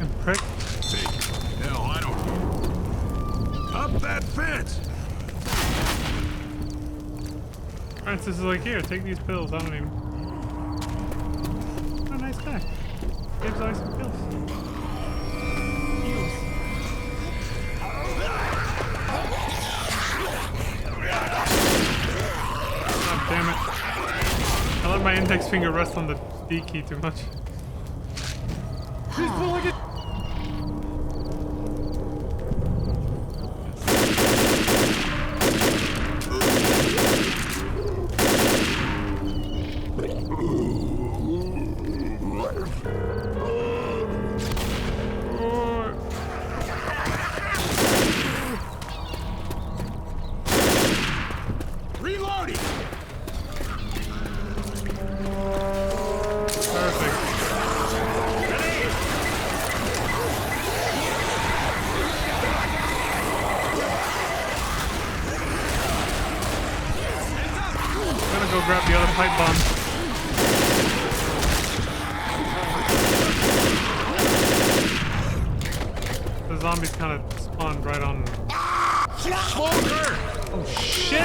[SPEAKER 1] And prick.
[SPEAKER 2] Take it. Hell, I don't care. Up that fence!
[SPEAKER 1] Francis is like, here, take these pills. I don't even. What a nice guy. enjoy some kills. God damn it. I let my index finger rest on the D key too much. Please pull like it.
[SPEAKER 2] Reloading.
[SPEAKER 1] Perfect. I'm gonna go grab the other pipe bomb. The zombies kind of spawned right on.
[SPEAKER 4] Smoker!
[SPEAKER 1] Oh shit! I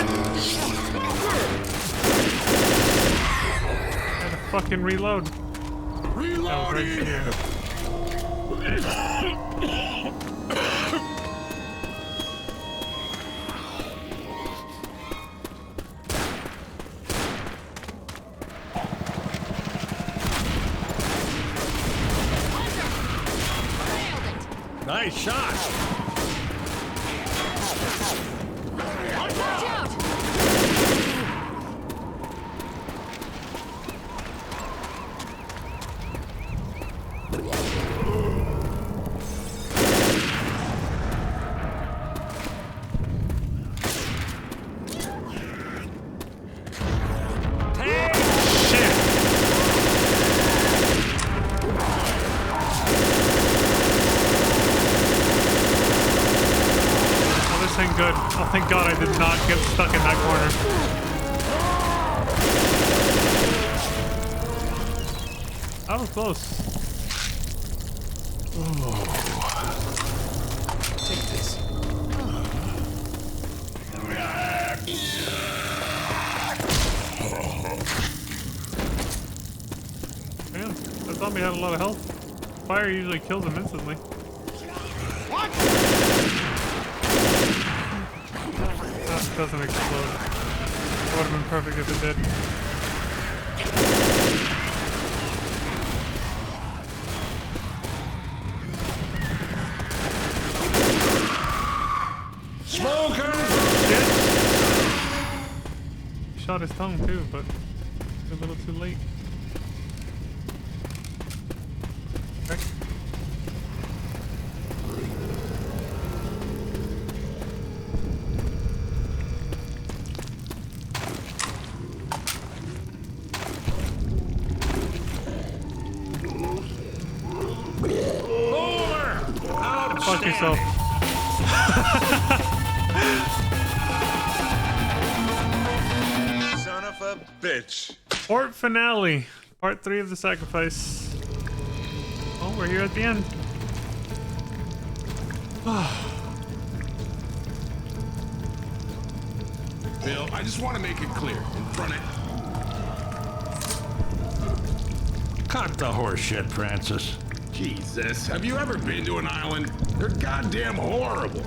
[SPEAKER 1] had to fucking reload. That was right
[SPEAKER 2] Reloading.
[SPEAKER 1] here.
[SPEAKER 4] Nice shot!
[SPEAKER 5] Watch out!
[SPEAKER 1] Shit! Oh, this ain't good. Oh, thank God I did not get stuck in that corner. That was close.
[SPEAKER 3] Take this.
[SPEAKER 1] Man, that zombie had a lot of health. Fire usually kills him instantly. That doesn't explode. It would have been perfect if it did.
[SPEAKER 4] Smoker!
[SPEAKER 1] Shit! He shot his tongue too, but a little too late. Okay.
[SPEAKER 4] Over!
[SPEAKER 1] Fuck yourself.
[SPEAKER 2] Son of a bitch.
[SPEAKER 1] Port finale. Part 3 of the sacrifice. Oh, we're here at the end.
[SPEAKER 2] Bill, I just want to make it clear in front of.
[SPEAKER 4] Cut the horse shit, Francis.
[SPEAKER 2] Jesus, have you ever been to an island? They're goddamn horrible.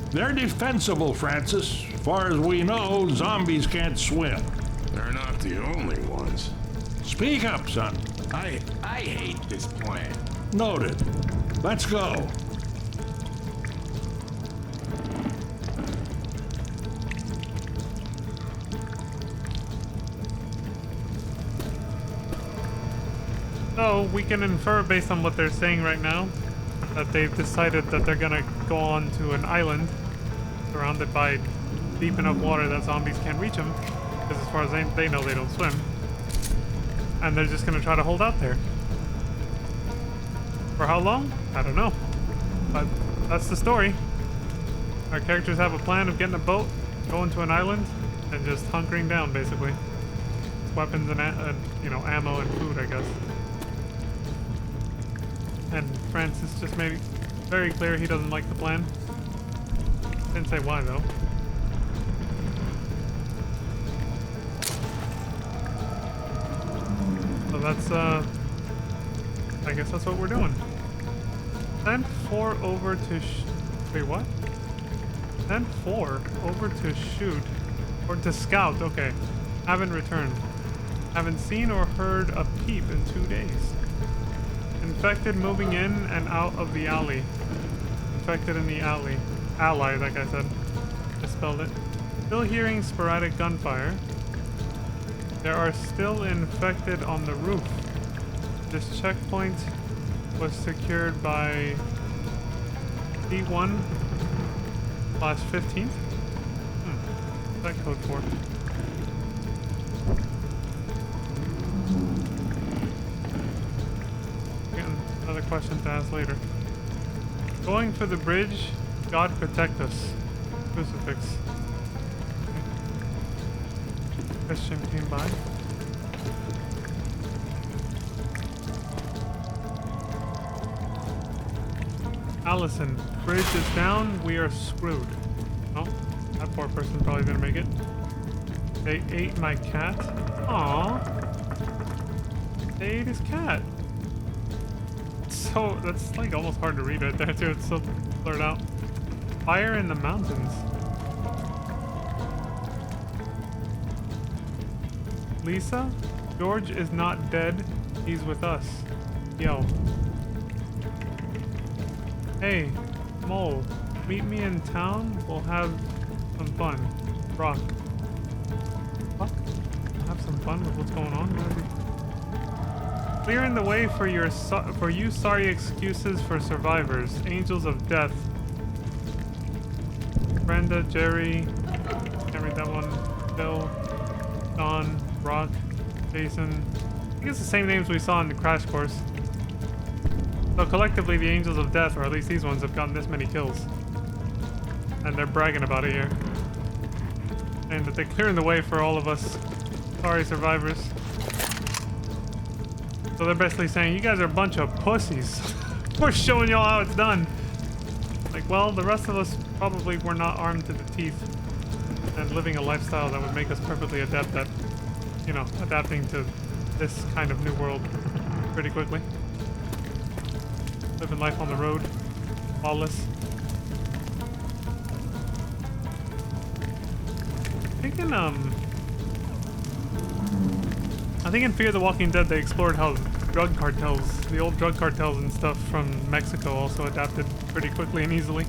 [SPEAKER 4] They're defensible, Francis. As far as we know, zombies can't swim.
[SPEAKER 2] They're not the only ones.
[SPEAKER 4] Speak up, son.
[SPEAKER 2] I hate this plan.
[SPEAKER 4] Noted. Let's go.
[SPEAKER 1] So we can infer based on what they're saying right now that they've decided that they're gonna go on to an island surrounded by deep enough water that zombies can't reach them, because as far as they know, they don't swim. And they're just gonna try to hold out there. For how long? I don't know. But that's the story. Our characters have a plan of getting a boat, going to an island, and just hunkering down, basically. Weapons and you know, ammo and food, I guess. And Francis just made it very clear he doesn't like the plan. Didn't say why though. So I guess that's what we're doing. Send 4 over to wait, what? Send 4 over to shoot. Or to scout, okay. Haven't returned. Haven't seen or heard a peep in 2 days. Infected moving in and out of the alley. Infected in the alley. Ally, like I said. I spelled it. Still hearing sporadic gunfire. There are still infected on the roof. This checkpoint was secured by D1/15. What's that code for? Again, another question to ask later. Going for the bridge. God protect us. Crucifix. Okay. Christian came by. Allison, bridge is down. We are screwed. Oh, that poor person probably didn't make it. They ate my cat. Aww. They ate his cat. So that's like almost hard to read right there too. It's so blurred out. Fire in the mountains. Lisa, George is not dead. He's with us. Yo. Hey, Mole, meet me in town. We'll have some fun. Rock. Fuck. We'll have some fun with what's going on. Clearing the way for you sorry excuses for survivors. Angels of Death. Brenda, Jerry. Can't read that one. Bill. Don. Rock. Jason. I think it's the same names we saw in the Crash Course. So collectively, the Angels of Death, or at least these ones, have gotten this many kills. And they're bragging about it here. And that they're clearing the way for all of us sorry survivors. So they're basically saying, you guys are a bunch of pussies. We're showing y'all how it's done. Like, well, the rest of us probably were not armed to the teeth and living a lifestyle that would make us perfectly adept at, you know, adapting to this kind of new world pretty quickly. Living life on the road, lawless. I think in Fear the Walking Dead they explored how drug cartels, the old drug cartels and stuff from Mexico also adapted pretty quickly and easily.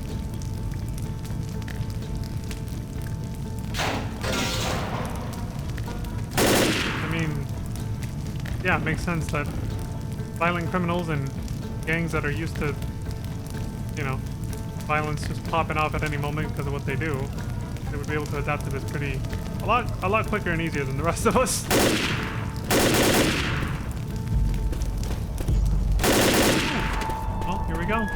[SPEAKER 1] I mean, yeah, it makes sense that violent criminals and gangs that are used to, you know, violence just popping off at any moment because of what they do, they would be able to adapt to this pretty a lot quicker and easier than the rest of us. Well, here we go.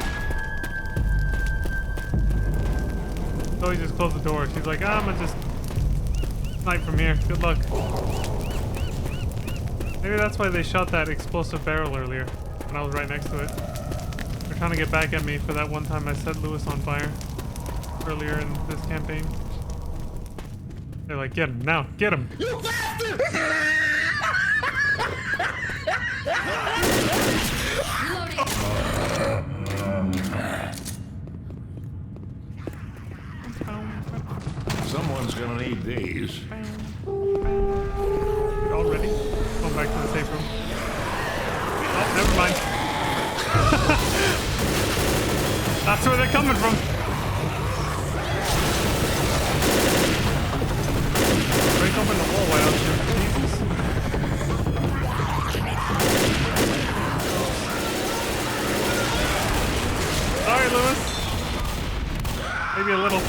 [SPEAKER 1] Zoe just closed the door. She's like, I'm gonna just snipe from here. Good luck. Maybe that's why they shot that explosive barrel earlier when I was right next to it. They're trying to get back at me for that one time I set Lewis on fire earlier in this campaign. They're like, get him now, get him! You bastard!
[SPEAKER 4] Someone's gonna need these.
[SPEAKER 1] Already? Going back to the safe room. Oh, never mind. That's where they're coming from. Break open the wall, why don't you? Jesus. Sorry, Lewis. Maybe a little.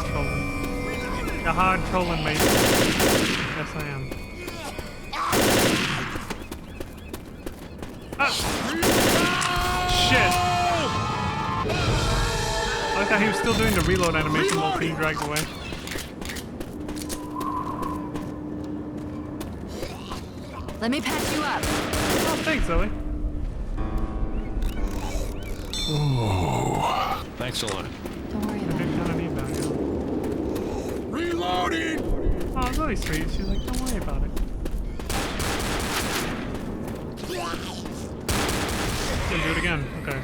[SPEAKER 1] Trolling. You're hard trolling, mate. Yes, I am. Ah. Shit! I like how he was still doing the reload animation while being dragged away.
[SPEAKER 5] Let me patch you up.
[SPEAKER 1] Oh, thanks, Zoe.
[SPEAKER 4] Oh, thanks a lot.
[SPEAKER 5] Don't worry
[SPEAKER 1] I
[SPEAKER 5] about
[SPEAKER 1] did
[SPEAKER 5] it.
[SPEAKER 1] kind of need that, yeah.
[SPEAKER 2] Reloading!
[SPEAKER 1] Oh, Zoe's sweet. She's like, don't worry about it. and do it again. Okay.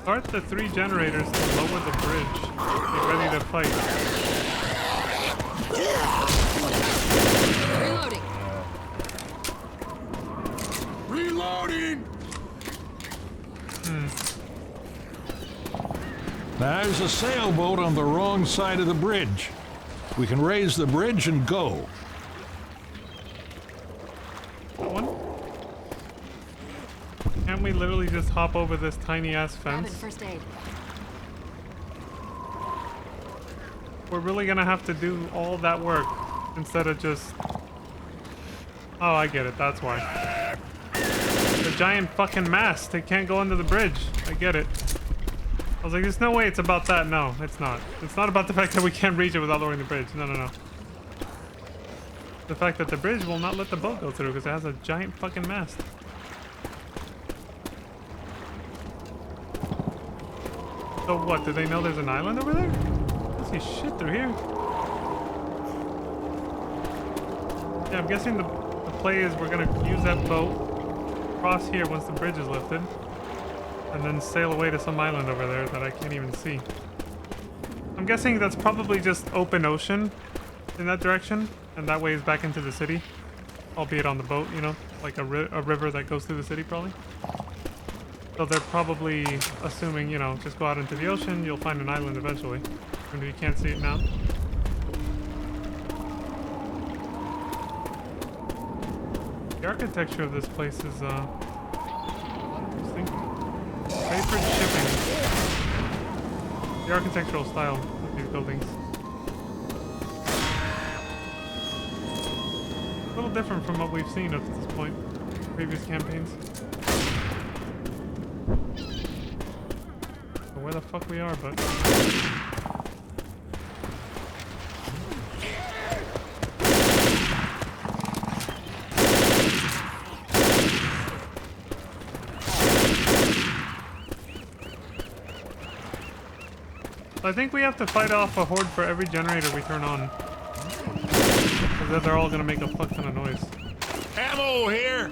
[SPEAKER 1] Start the 3 generators to lower the bridge. Get ready to fight.
[SPEAKER 5] Reloading.
[SPEAKER 2] Reloading!
[SPEAKER 4] There's a sailboat on the wrong side of the bridge. We can raise the bridge and go.
[SPEAKER 1] That one? Can't we literally just hop over this tiny ass
[SPEAKER 5] Grab it,
[SPEAKER 1] fence?
[SPEAKER 5] first aid.
[SPEAKER 1] We're really gonna have to do all that work instead of just... Oh, I get it. That's why. The giant fucking mast. They can't go under the bridge. I get it. I was like, there's no way it's about that. No, it's not. It's not about the fact that we can't reach it without lowering the bridge. No, no, no. The fact that the bridge will not let the boat go through because it has a giant fucking mast. So what? Do they know there's an island over there? I see shit through here. Yeah, I'm guessing the play is we're gonna use that boat, cross here once the bridge is lifted, and then sail away to some island over there that I can't even see. I'm guessing that's probably just open ocean in that direction, and that way is back into the city, albeit on the boat, you know, like a river that goes through the city probably. So they're probably assuming, you know, just go out into the ocean, you'll find an island eventually. And you can't see it now. The architecture of this place is, interesting. Paper shipping. The architectural style of these buildings. A little different from what we've seen up to this point, previous campaigns. Where the fuck we are, but... I think we have to fight off a horde for every generator we turn on. Because then they're all gonna make a fuck ton of noise.
[SPEAKER 2] Ammo here!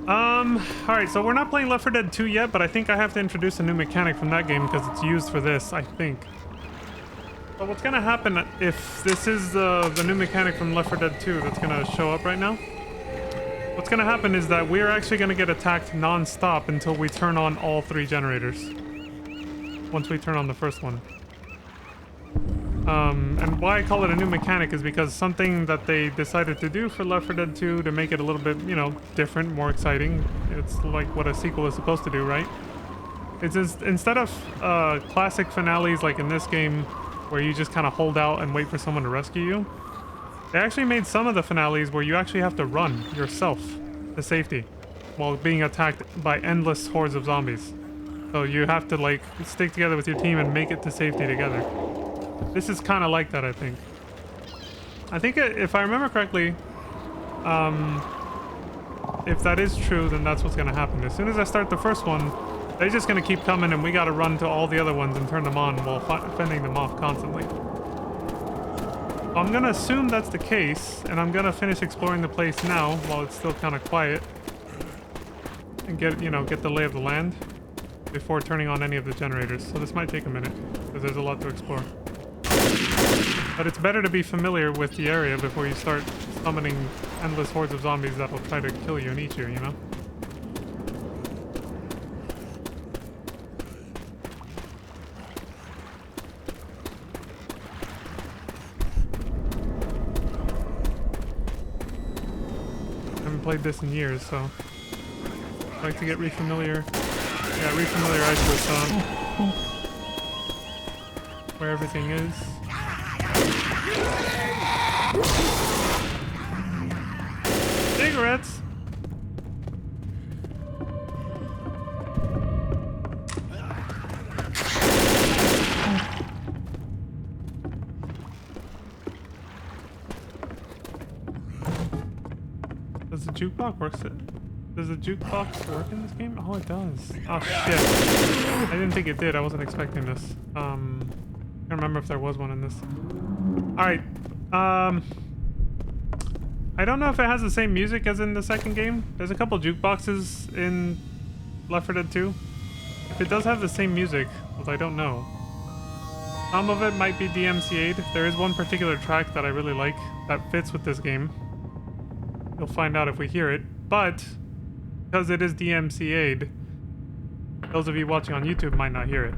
[SPEAKER 1] Alright, so we're not playing Left 4 Dead 2 yet, but I think I have to introduce a new mechanic from that game because it's used for this, I think. So what's gonna happen if this is the new mechanic from Left 4 Dead 2 that's gonna show up right now? What's gonna happen is that we're actually gonna get attacked non-stop until we turn on all 3 generators. Once we turn on the first one. And why I call it a new mechanic is because something that they decided to do for Left 4 Dead 2 to make it a little bit, you know, different, more exciting. It's like what a sequel is supposed to do, right? It's just, instead of classic finales like in this game where you just kind of hold out and wait for someone to rescue you, they actually made some of the finales where you actually have to run yourself to safety while being attacked by endless hordes of zombies. So you have to like stick together with your team and make it to safety together. This is kind of like that, I think. I think if I remember correctly, if that is true, then that's what's going to happen. As soon as I start the first one, they're just going to keep coming and we got to run to all the other ones and turn them on while fending them off constantly. I'm going to assume that's the case, and I'm going to finish exploring the place now while it's still kind of quiet. And get the lay of the land before turning on any of the generators. So this might take a minute, because there's a lot to explore. But it's better to be familiar with the area before you start summoning endless hordes of zombies that will try to kill you and eat you, you know? I haven't played this in years, so I'd like to get refamiliarized with where everything is. Cigarettes. Does the jukebox work? Does the jukebox work in this game? Oh, it does. Oh, shit. I didn't think it did. I wasn't expecting this. I can't remember if there was one in this. Alright. I don't know if it has the same music as in the second game. There's a couple jukeboxes in Left 4 Dead 2. If it does have the same music, which I don't know. Some of it might be DMCA'd. There is one particular track that I really like that fits with this game. You'll find out if we hear it. But because it is DMCA'd, those of you watching on YouTube might not hear it.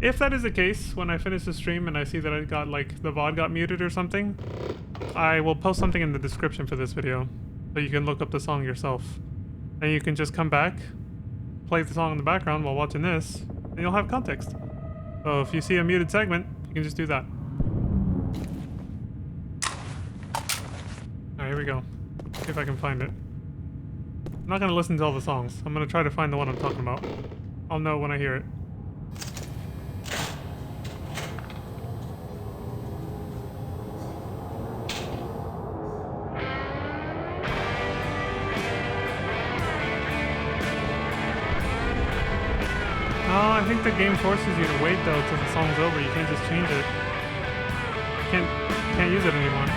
[SPEAKER 1] If that is the case, when I finish the stream and I see that I got, like, the VOD got muted or something, I will post something in the description for this video, so you can look up the song yourself. And you can just come back, play the song in the background while watching this, and you'll have context. So if you see a muted segment, you can just do that. Alright, here we go. See if I can find it. I'm not gonna listen to all the songs. I'm gonna try to find the one I'm talking about. I'll know when I hear it. Oh, I think the game forces you to wait though till the song's over. You can't just change it. You can't use it anymore.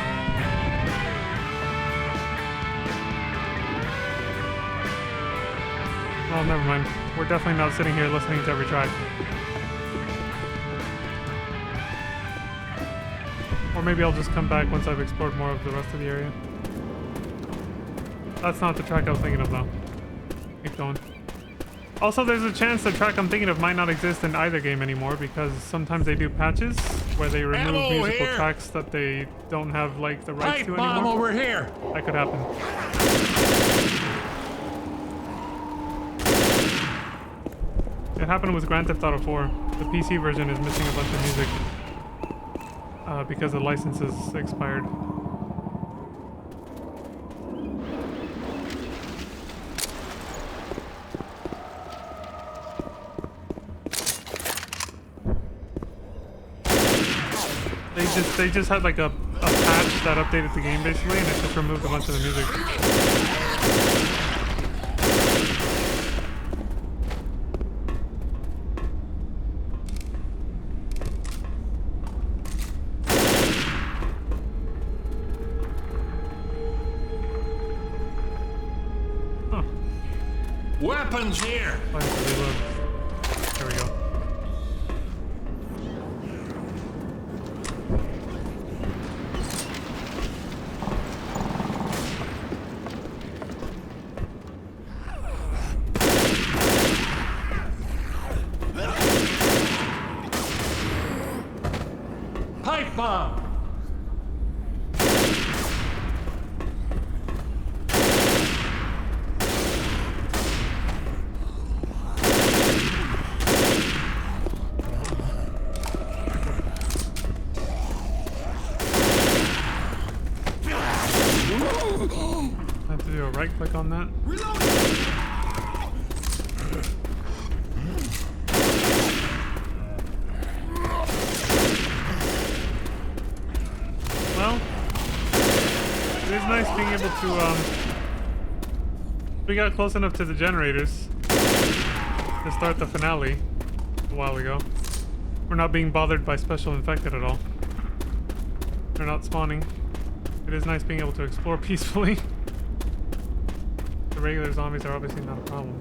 [SPEAKER 1] Oh, never mind. We're definitely not sitting here listening to every track. Or maybe I'll just come back once I've explored more of the rest of the area. That's not the track I was thinking of though. Keep going. Also, there's a chance the track I'm thinking of might not exist in either game anymore because sometimes they do patches where they remove musical tracks that they don't have like the rights to anymore.
[SPEAKER 4] Bomb over here.
[SPEAKER 1] That could happen. It happened with Grand Theft Auto 4. The PC version is missing a bunch of music because the license is expired. They just had like a patch that updated the game basically, and it just removed a bunch of the music. Huh.
[SPEAKER 4] Weapons here.
[SPEAKER 1] I'll have to reload. There we go.
[SPEAKER 4] Pipe bomb.
[SPEAKER 1] I have to do a right click on that. Well, it is nice being able to, we got close enough to the generators to start the finale a while ago. We're not being bothered by special infected at all. They're not spawning. It is nice being able to explore peacefully. The regular zombies are obviously not a problem.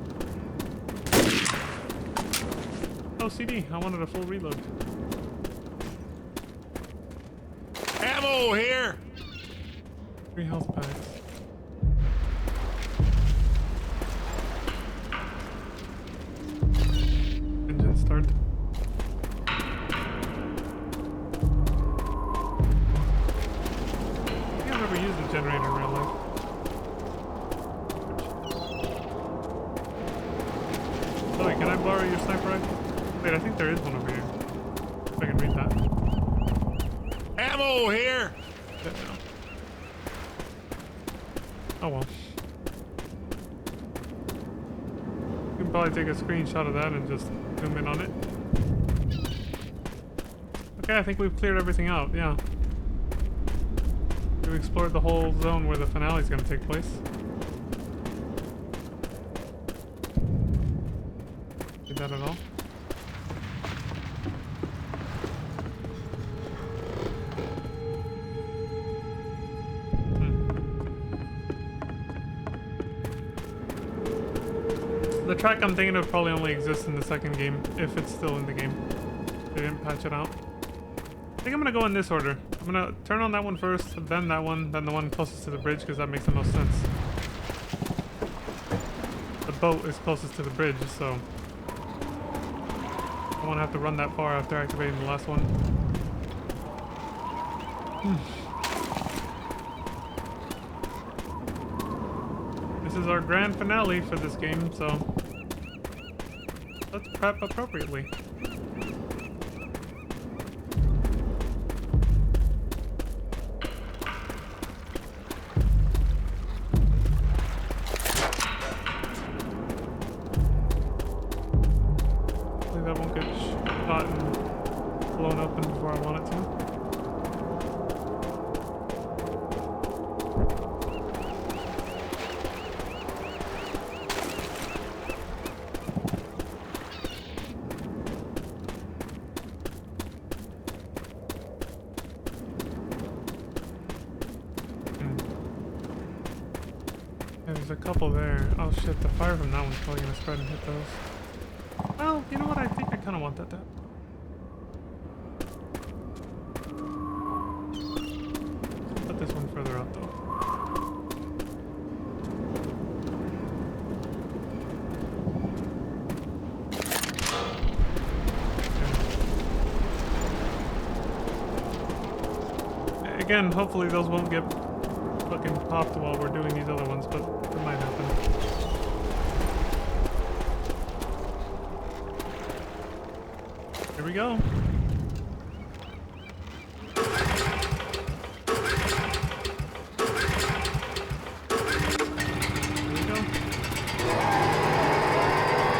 [SPEAKER 1] Oh, CD, I wanted a full reload.
[SPEAKER 4] Ammo here.
[SPEAKER 1] 3 health packs. Engine start. I think I've never used a generator in real life. Oh, wait, can I borrow your sniper rifle? Wait, I think there is one over here. If I can read that.
[SPEAKER 4] Ammo here.
[SPEAKER 1] Oh well. You can probably take a screenshot of that and just zoom in on it. Okay, I think we've cleared everything out, yeah. We've explored the whole zone where the finale is going to take place. that at all. The track I'm thinking of probably only exists in the second game, if it's still in the game. They didn't patch it out. I think I'm gonna go in this order. I'm gonna turn on that one first, then that one, then the one closest to the bridge, because that makes the most sense. The boat is closest to the bridge, so I won't have to run that far after activating the last one. This is our grand finale for this game, so let's prep appropriately. Hopefully that won't get shot and blown open before I want it to. There's a couple there. Oh shit, the fire from that one's probably gonna spread and hit those. Well, you know what? I think I kind of want that. Put this one further out though. Okay. Again, hopefully those won't get fucking popped while we're doing these other ones, but it might happen. Here we go. Here we go.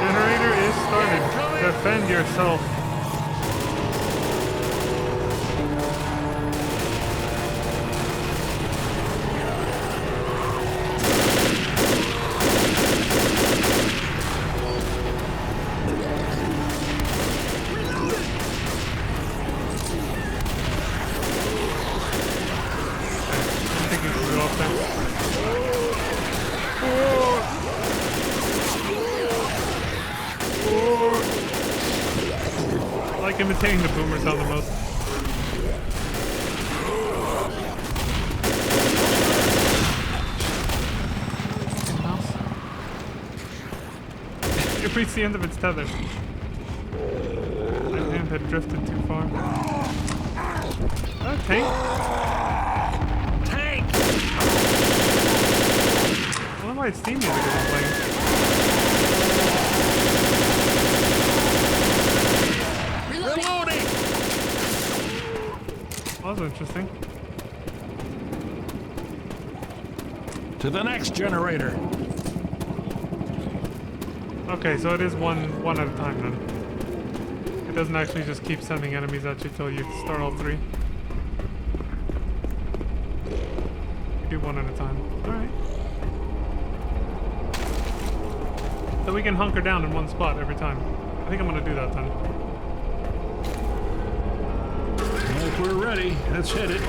[SPEAKER 1] Generator is started. Defend yourself. I like imitating the boomer sound the most. It reached the end of its tether. My hand had drifted too far. Okay.
[SPEAKER 4] Tank!
[SPEAKER 1] I don't know why it's Steam music isn't playing.
[SPEAKER 4] Reloading!
[SPEAKER 1] Well, that was interesting.
[SPEAKER 4] To the next generator.
[SPEAKER 1] Okay, so it is one at a time then. It doesn't actually just keep sending enemies at you till you start all three. You do one at a time. Alright. So we can hunker down in one spot every time. I think I'm gonna do that then.
[SPEAKER 4] If we're ready, let's hit it.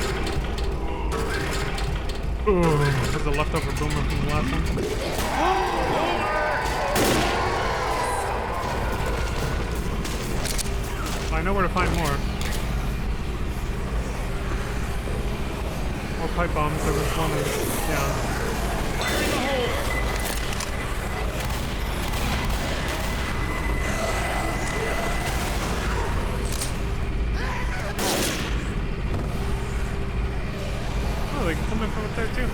[SPEAKER 1] Ooh, there's a leftover boomer from the last one. I know where to find more. More pipe bombs. There was one in, yeah. Oh, they can come in from up there too.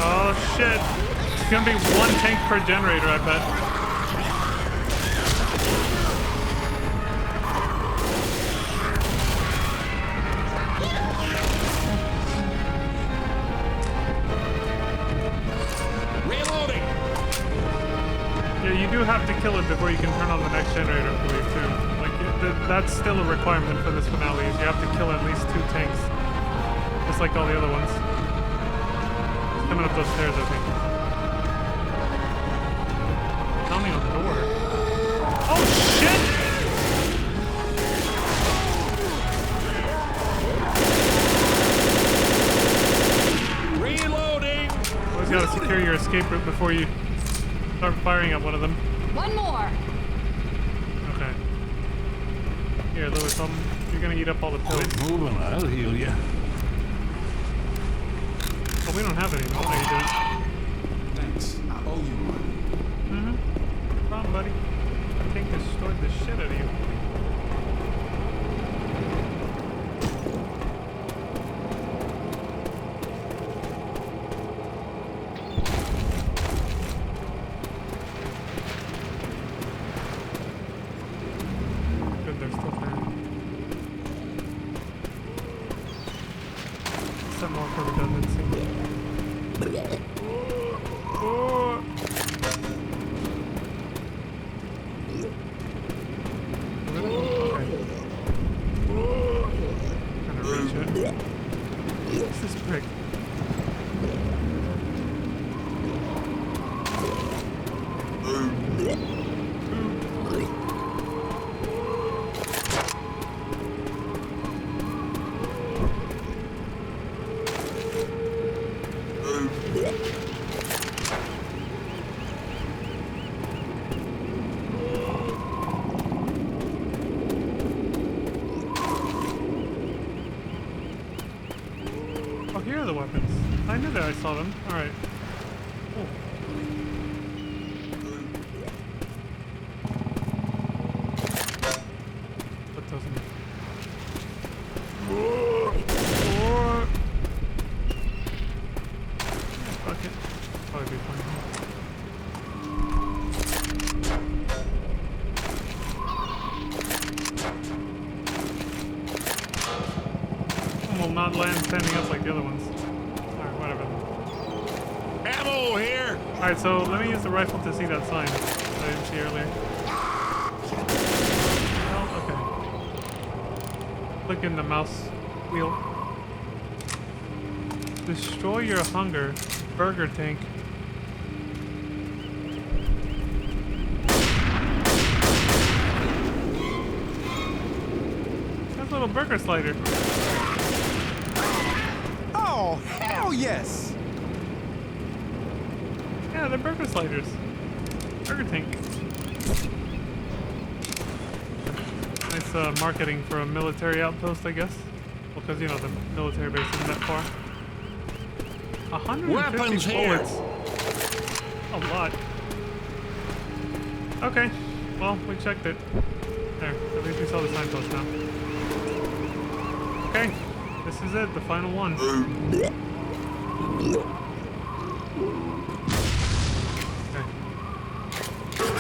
[SPEAKER 1] Oh shit. It's gonna be one tank per generator, I bet.
[SPEAKER 4] Reloading!
[SPEAKER 1] Yeah, you do do have to kill it before you can turn on the next generator, I believe, too. Like, that's still a requirement for this finale, is you have to kill at least 2 tanks. Just like all the other ones. It's coming up those stairs, I think. Pounding on the door. Oh, shit!
[SPEAKER 4] Reloading!
[SPEAKER 1] Always gotta secure your escape route before you start firing at one of them.
[SPEAKER 5] One more.
[SPEAKER 1] Okay. Here, Lewis, you're gonna eat up all the pills.
[SPEAKER 4] Quit moving, I'll heal you.
[SPEAKER 1] Oh, we don't have any. Oh, you do.
[SPEAKER 3] Thanks. I owe you one.
[SPEAKER 1] Mm-hmm. No problem, buddy. I think destroyed the shit out of you. Good, they're still there. Set more for redundancy. Oh. Trying to reach it. What's this prick? Oh, here are the weapons. I knew that I saw them. Alright. Cool. That doesn't... Fuck it. Probably be fine. Will not land standing up like the other ones. Alright, whatever.
[SPEAKER 4] Ammo here!
[SPEAKER 1] Alright, so let me use the rifle to see that sign that I didn't see earlier. Oh, okay. Click in the mouse wheel. Destroy your hunger. Burger tank. That's a little burger slider.
[SPEAKER 3] Oh, hell yes!
[SPEAKER 1] Yeah, they're burger sliders. Burger tank. Nice marketing for a military outpost, I guess. Well, because, you know, the military base isn't that far. 150
[SPEAKER 4] Weapons here.
[SPEAKER 1] bullets. A lot. Okay. Well, we checked it. There. At least we saw the signpost now. Okay. This is it. The final one. Okay.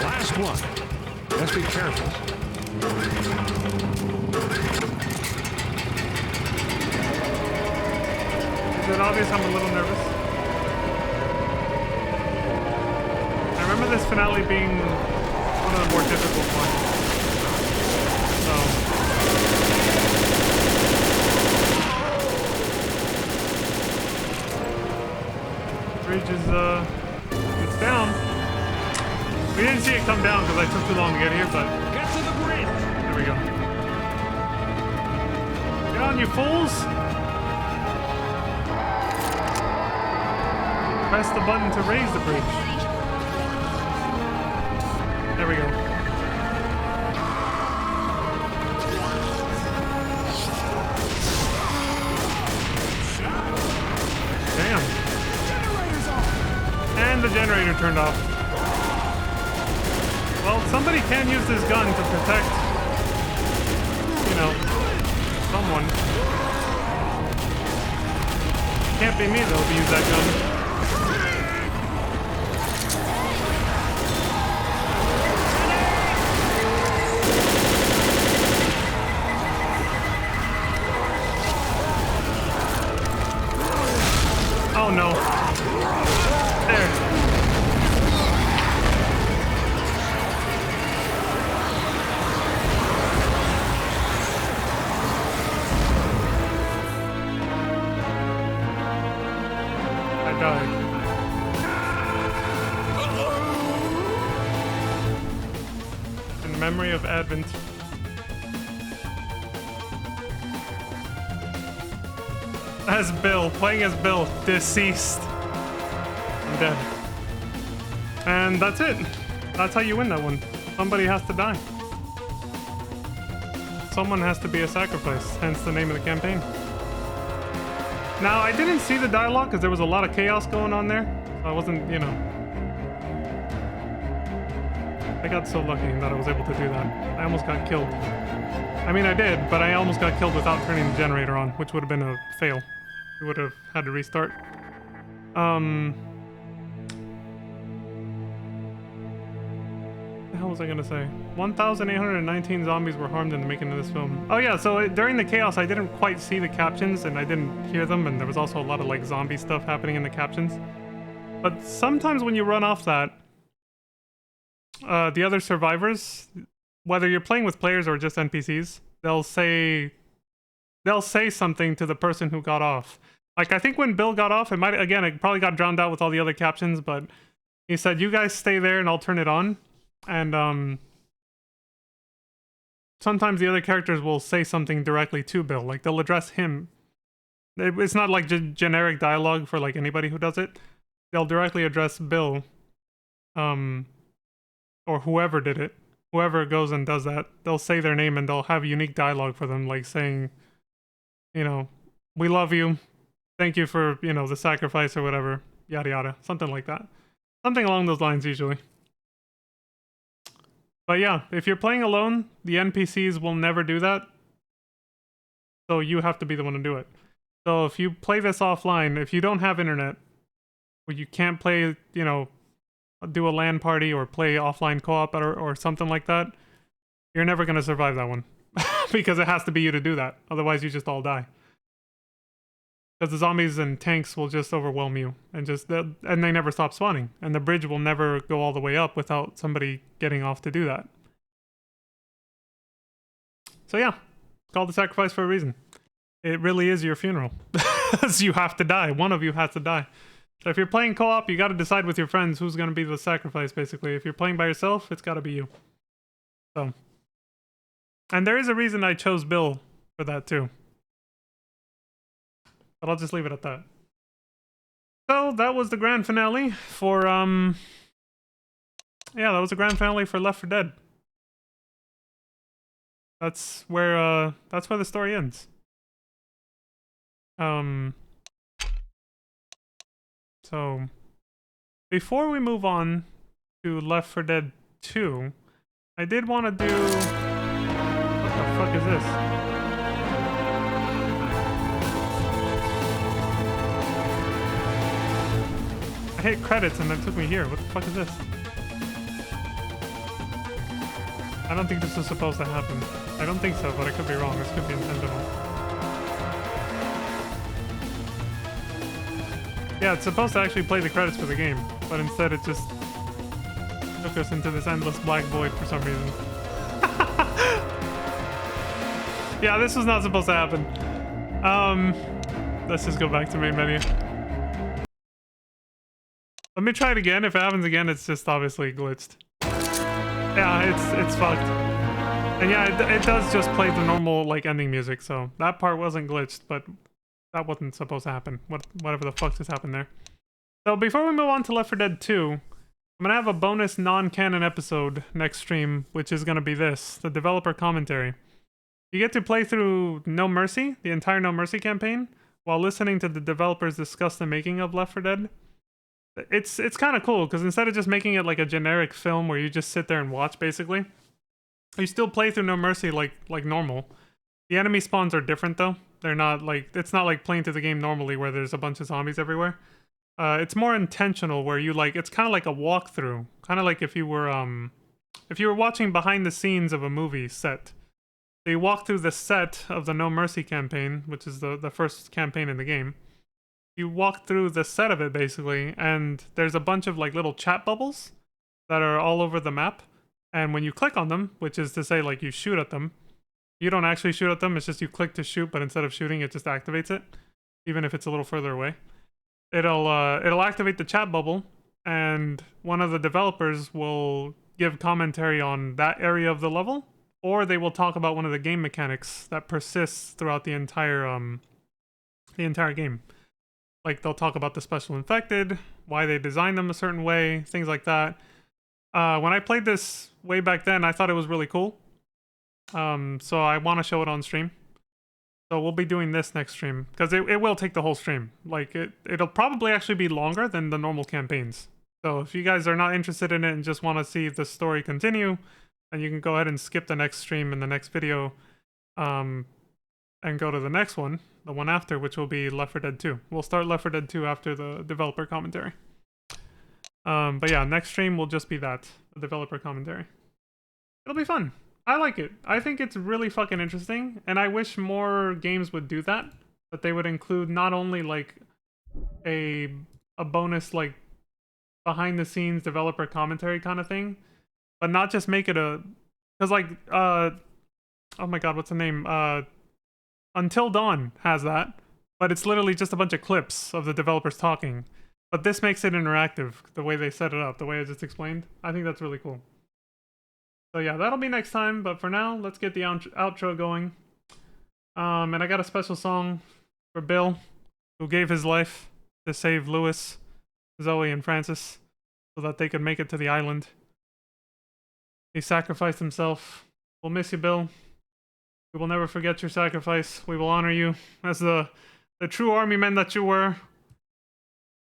[SPEAKER 4] Last one. Let's be careful.
[SPEAKER 1] Is it obvious I'm a little nervous? I remember this finale being one of the more difficult ones. So... bridge is, it's down. We didn't see it come down because I took too long to get here, but...
[SPEAKER 4] Get to the bridge!
[SPEAKER 1] There we go. Get on, you fools! Press the button to raise the bridge. There we go. Damn. And the generator turned off. Well, somebody can use this gun to protect, you know, someone. Can't be me, though, to use that gun. Oh, no. There. Memory of Advent. As Bill, playing as Bill, deceased. I'm dead. And that's it. That's how you win that one. Somebody has to die. Someone has to be a sacrifice, hence the name of the campaign. Now, I didn't see the dialogue because there was a lot of chaos going on there. So I wasn't, you know. I got so lucky that I was able to do that. I almost got killed. I mean, I did, but I almost got killed without turning the generator on, which would have been a fail. We would have had to restart. What the hell was I gonna say? 1,819 zombies were harmed in the making of this film. Oh yeah, so during the chaos, I didn't quite see the captions, and I didn't hear them, and there was also a lot of like zombie stuff happening in the captions. But sometimes when you run off that, the other survivors, whether you're playing with players or just NPCs, they'll say something to the person who got off. Like, I think when Bill got off, it probably got drowned out with all the other captions, but he said, "You guys stay there and I'll turn it on." And sometimes the other characters will say something directly to Bill, like they'll address him. It's not like generic dialogue for like anybody who does it. They'll directly address Bill, or whoever did it. Whoever goes and does that, they'll say their name and they'll have unique dialogue for them, like saying, you know, "We love you. Thank you for, you know, the sacrifice," or whatever. Yada yada. Something like that. Something along those lines usually. But yeah, if you're playing alone, the NPCs will never do that. So you have to be the one to do it. So if you play this offline, if you don't have internet, or you can't play, you know, do a LAN party or play offline co-op or something like that, you're never going to survive that one. Because it has to be you to do that. Otherwise you just all die. Because the zombies and tanks will just overwhelm you, and they never stop spawning, and the bridge will never go all the way up without somebody getting off to do that. So yeah, it's called the sacrifice for a reason. It really is your funeral. So you have to die. One of you has to die. So if you're playing co-op, you got to decide with your friends who's going to be the sacrifice, basically. If you're playing by yourself, it's got to be you. So, and there is a reason I chose Bill for that too. But I'll just leave it at that. So that was the grand finale for yeah, that was the grand finale for Left 4 Dead. That's where the story ends. So before we move on to Left 4 Dead 2, I did want to do, what the fuck is this? I hit credits and then took me here. What the fuck is this? I don't think this is supposed to happen. I don't think so, but I could be wrong. This could be intentional. Yeah, it's supposed to actually play the credits for the game, but instead it just took us into this endless black void for some reason. Yeah, this was not supposed to happen. Let's just go back to main menu. Let me try it again. If it happens again, it's just obviously glitched. Yeah, it's fucked. And yeah, it does just play the normal like ending music, so that part wasn't glitched, but that wasn't supposed to happen. Whatever the fuck just happened there. So before we move on to Left 4 Dead 2, I'm gonna have a bonus non-canon episode next stream, which is gonna be this, the developer commentary. You get to play through No Mercy, the entire No Mercy campaign, while listening to the developers discuss the making of Left 4 Dead. It's kind of cool, because instead of just making it like a generic film where you just sit there and watch, basically, you still play through No Mercy like normal. The enemy spawns are different, though. They're not like, it's not like playing through the game normally where there's a bunch of zombies everywhere. It's more intentional where you like, it's kind of like a walkthrough. Kind of like if you were watching behind the scenes of a movie set. So you walk through the set of the No Mercy campaign, which is the first campaign in the game. You walk through the set of it, basically, and there's a bunch of like little chat bubbles that are all over the map. And when you click on them, which is to say like you shoot at them, you don't actually shoot at them, it's just you click to shoot, but instead of shooting, it just activates it, even if it's a little further away. It'll activate the chat bubble, and one of the developers will give commentary on that area of the level, or they will talk about one of the game mechanics that persists throughout the entire game. Like they'll talk about the special infected, why they designed them a certain way, things like that. When I played this way back then, I thought it was really cool. So I want to show it on stream. So we'll be doing this next stream because it will take the whole stream. Like it'll probably actually be longer than the normal campaigns. So if you guys are not interested in it and just want to see the story continue, then you can go ahead and skip the next stream and the next video, and go to the next one, the one after, which will be Left 4 Dead 2. We'll start Left 4 Dead 2 after the developer commentary. But yeah, next stream will just be that, the developer commentary. It'll be fun. I like it. I think it's really fucking interesting, and I wish more games would do that. That they would include not only like a bonus like behind the scenes developer commentary kind of thing, but not just make it a, because like oh my god, what's the name? Until Dawn has that, but it's literally just a bunch of clips of the developers talking. But this makes it interactive, the way they set it up, the way I just explained. I think that's really cool. So yeah, that'll be next time, but for now, let's get the outro going. And I got a special song for Bill, who gave his life to save Lewis, Zoe, and Francis, so that they could make it to the island. He sacrificed himself. We'll miss you, Bill. We will never forget your sacrifice. We will honor you as the true army men that you were.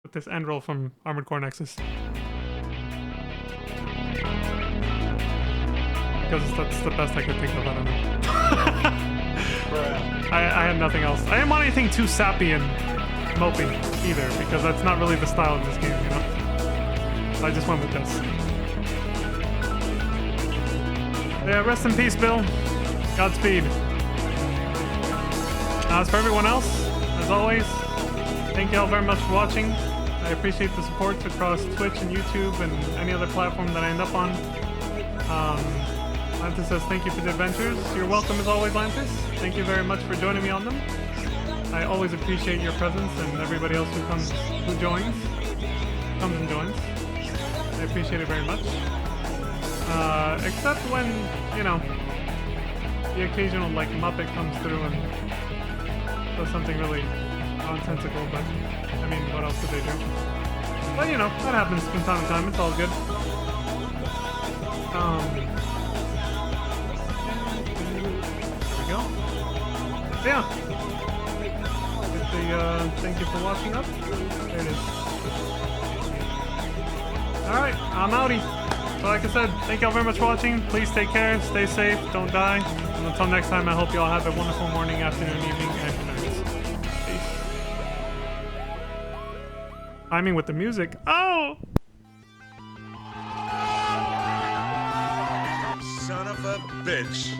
[SPEAKER 1] With this end roll from Armored Core Nexus. Because that's the best I could think of, I don't know. I had nothing else. I didn't want anything too sappy and mopey either, because that's not really the style of this game, you know? So I just went with this. Yeah, rest in peace, Bill. Godspeed. As for everyone else, as always, thank you all very much for watching. I appreciate the support across Twitch and YouTube and any other platform that I end up on. Lantis says thank you for the adventures. You're welcome as always, Lantis. Thank you very much for joining me on them. I always appreciate your presence and everybody else who joins and joins. I appreciate it very much. Except when, you know, the occasional like Muppet comes through and does something really nonsensical, but I mean, what else could they do? But you know, that happens from time to time. It's all good. There we go. So yeah. Get the thank you for watching up. There it is. Alright, I'm outie. So like I said, thank you all very much for watching. Please take care, stay safe, don't die. And until next time, I hope you all have a wonderful morning, afternoon, evening, and night. Timing with the music. Oh!
[SPEAKER 2] Son of a bitch.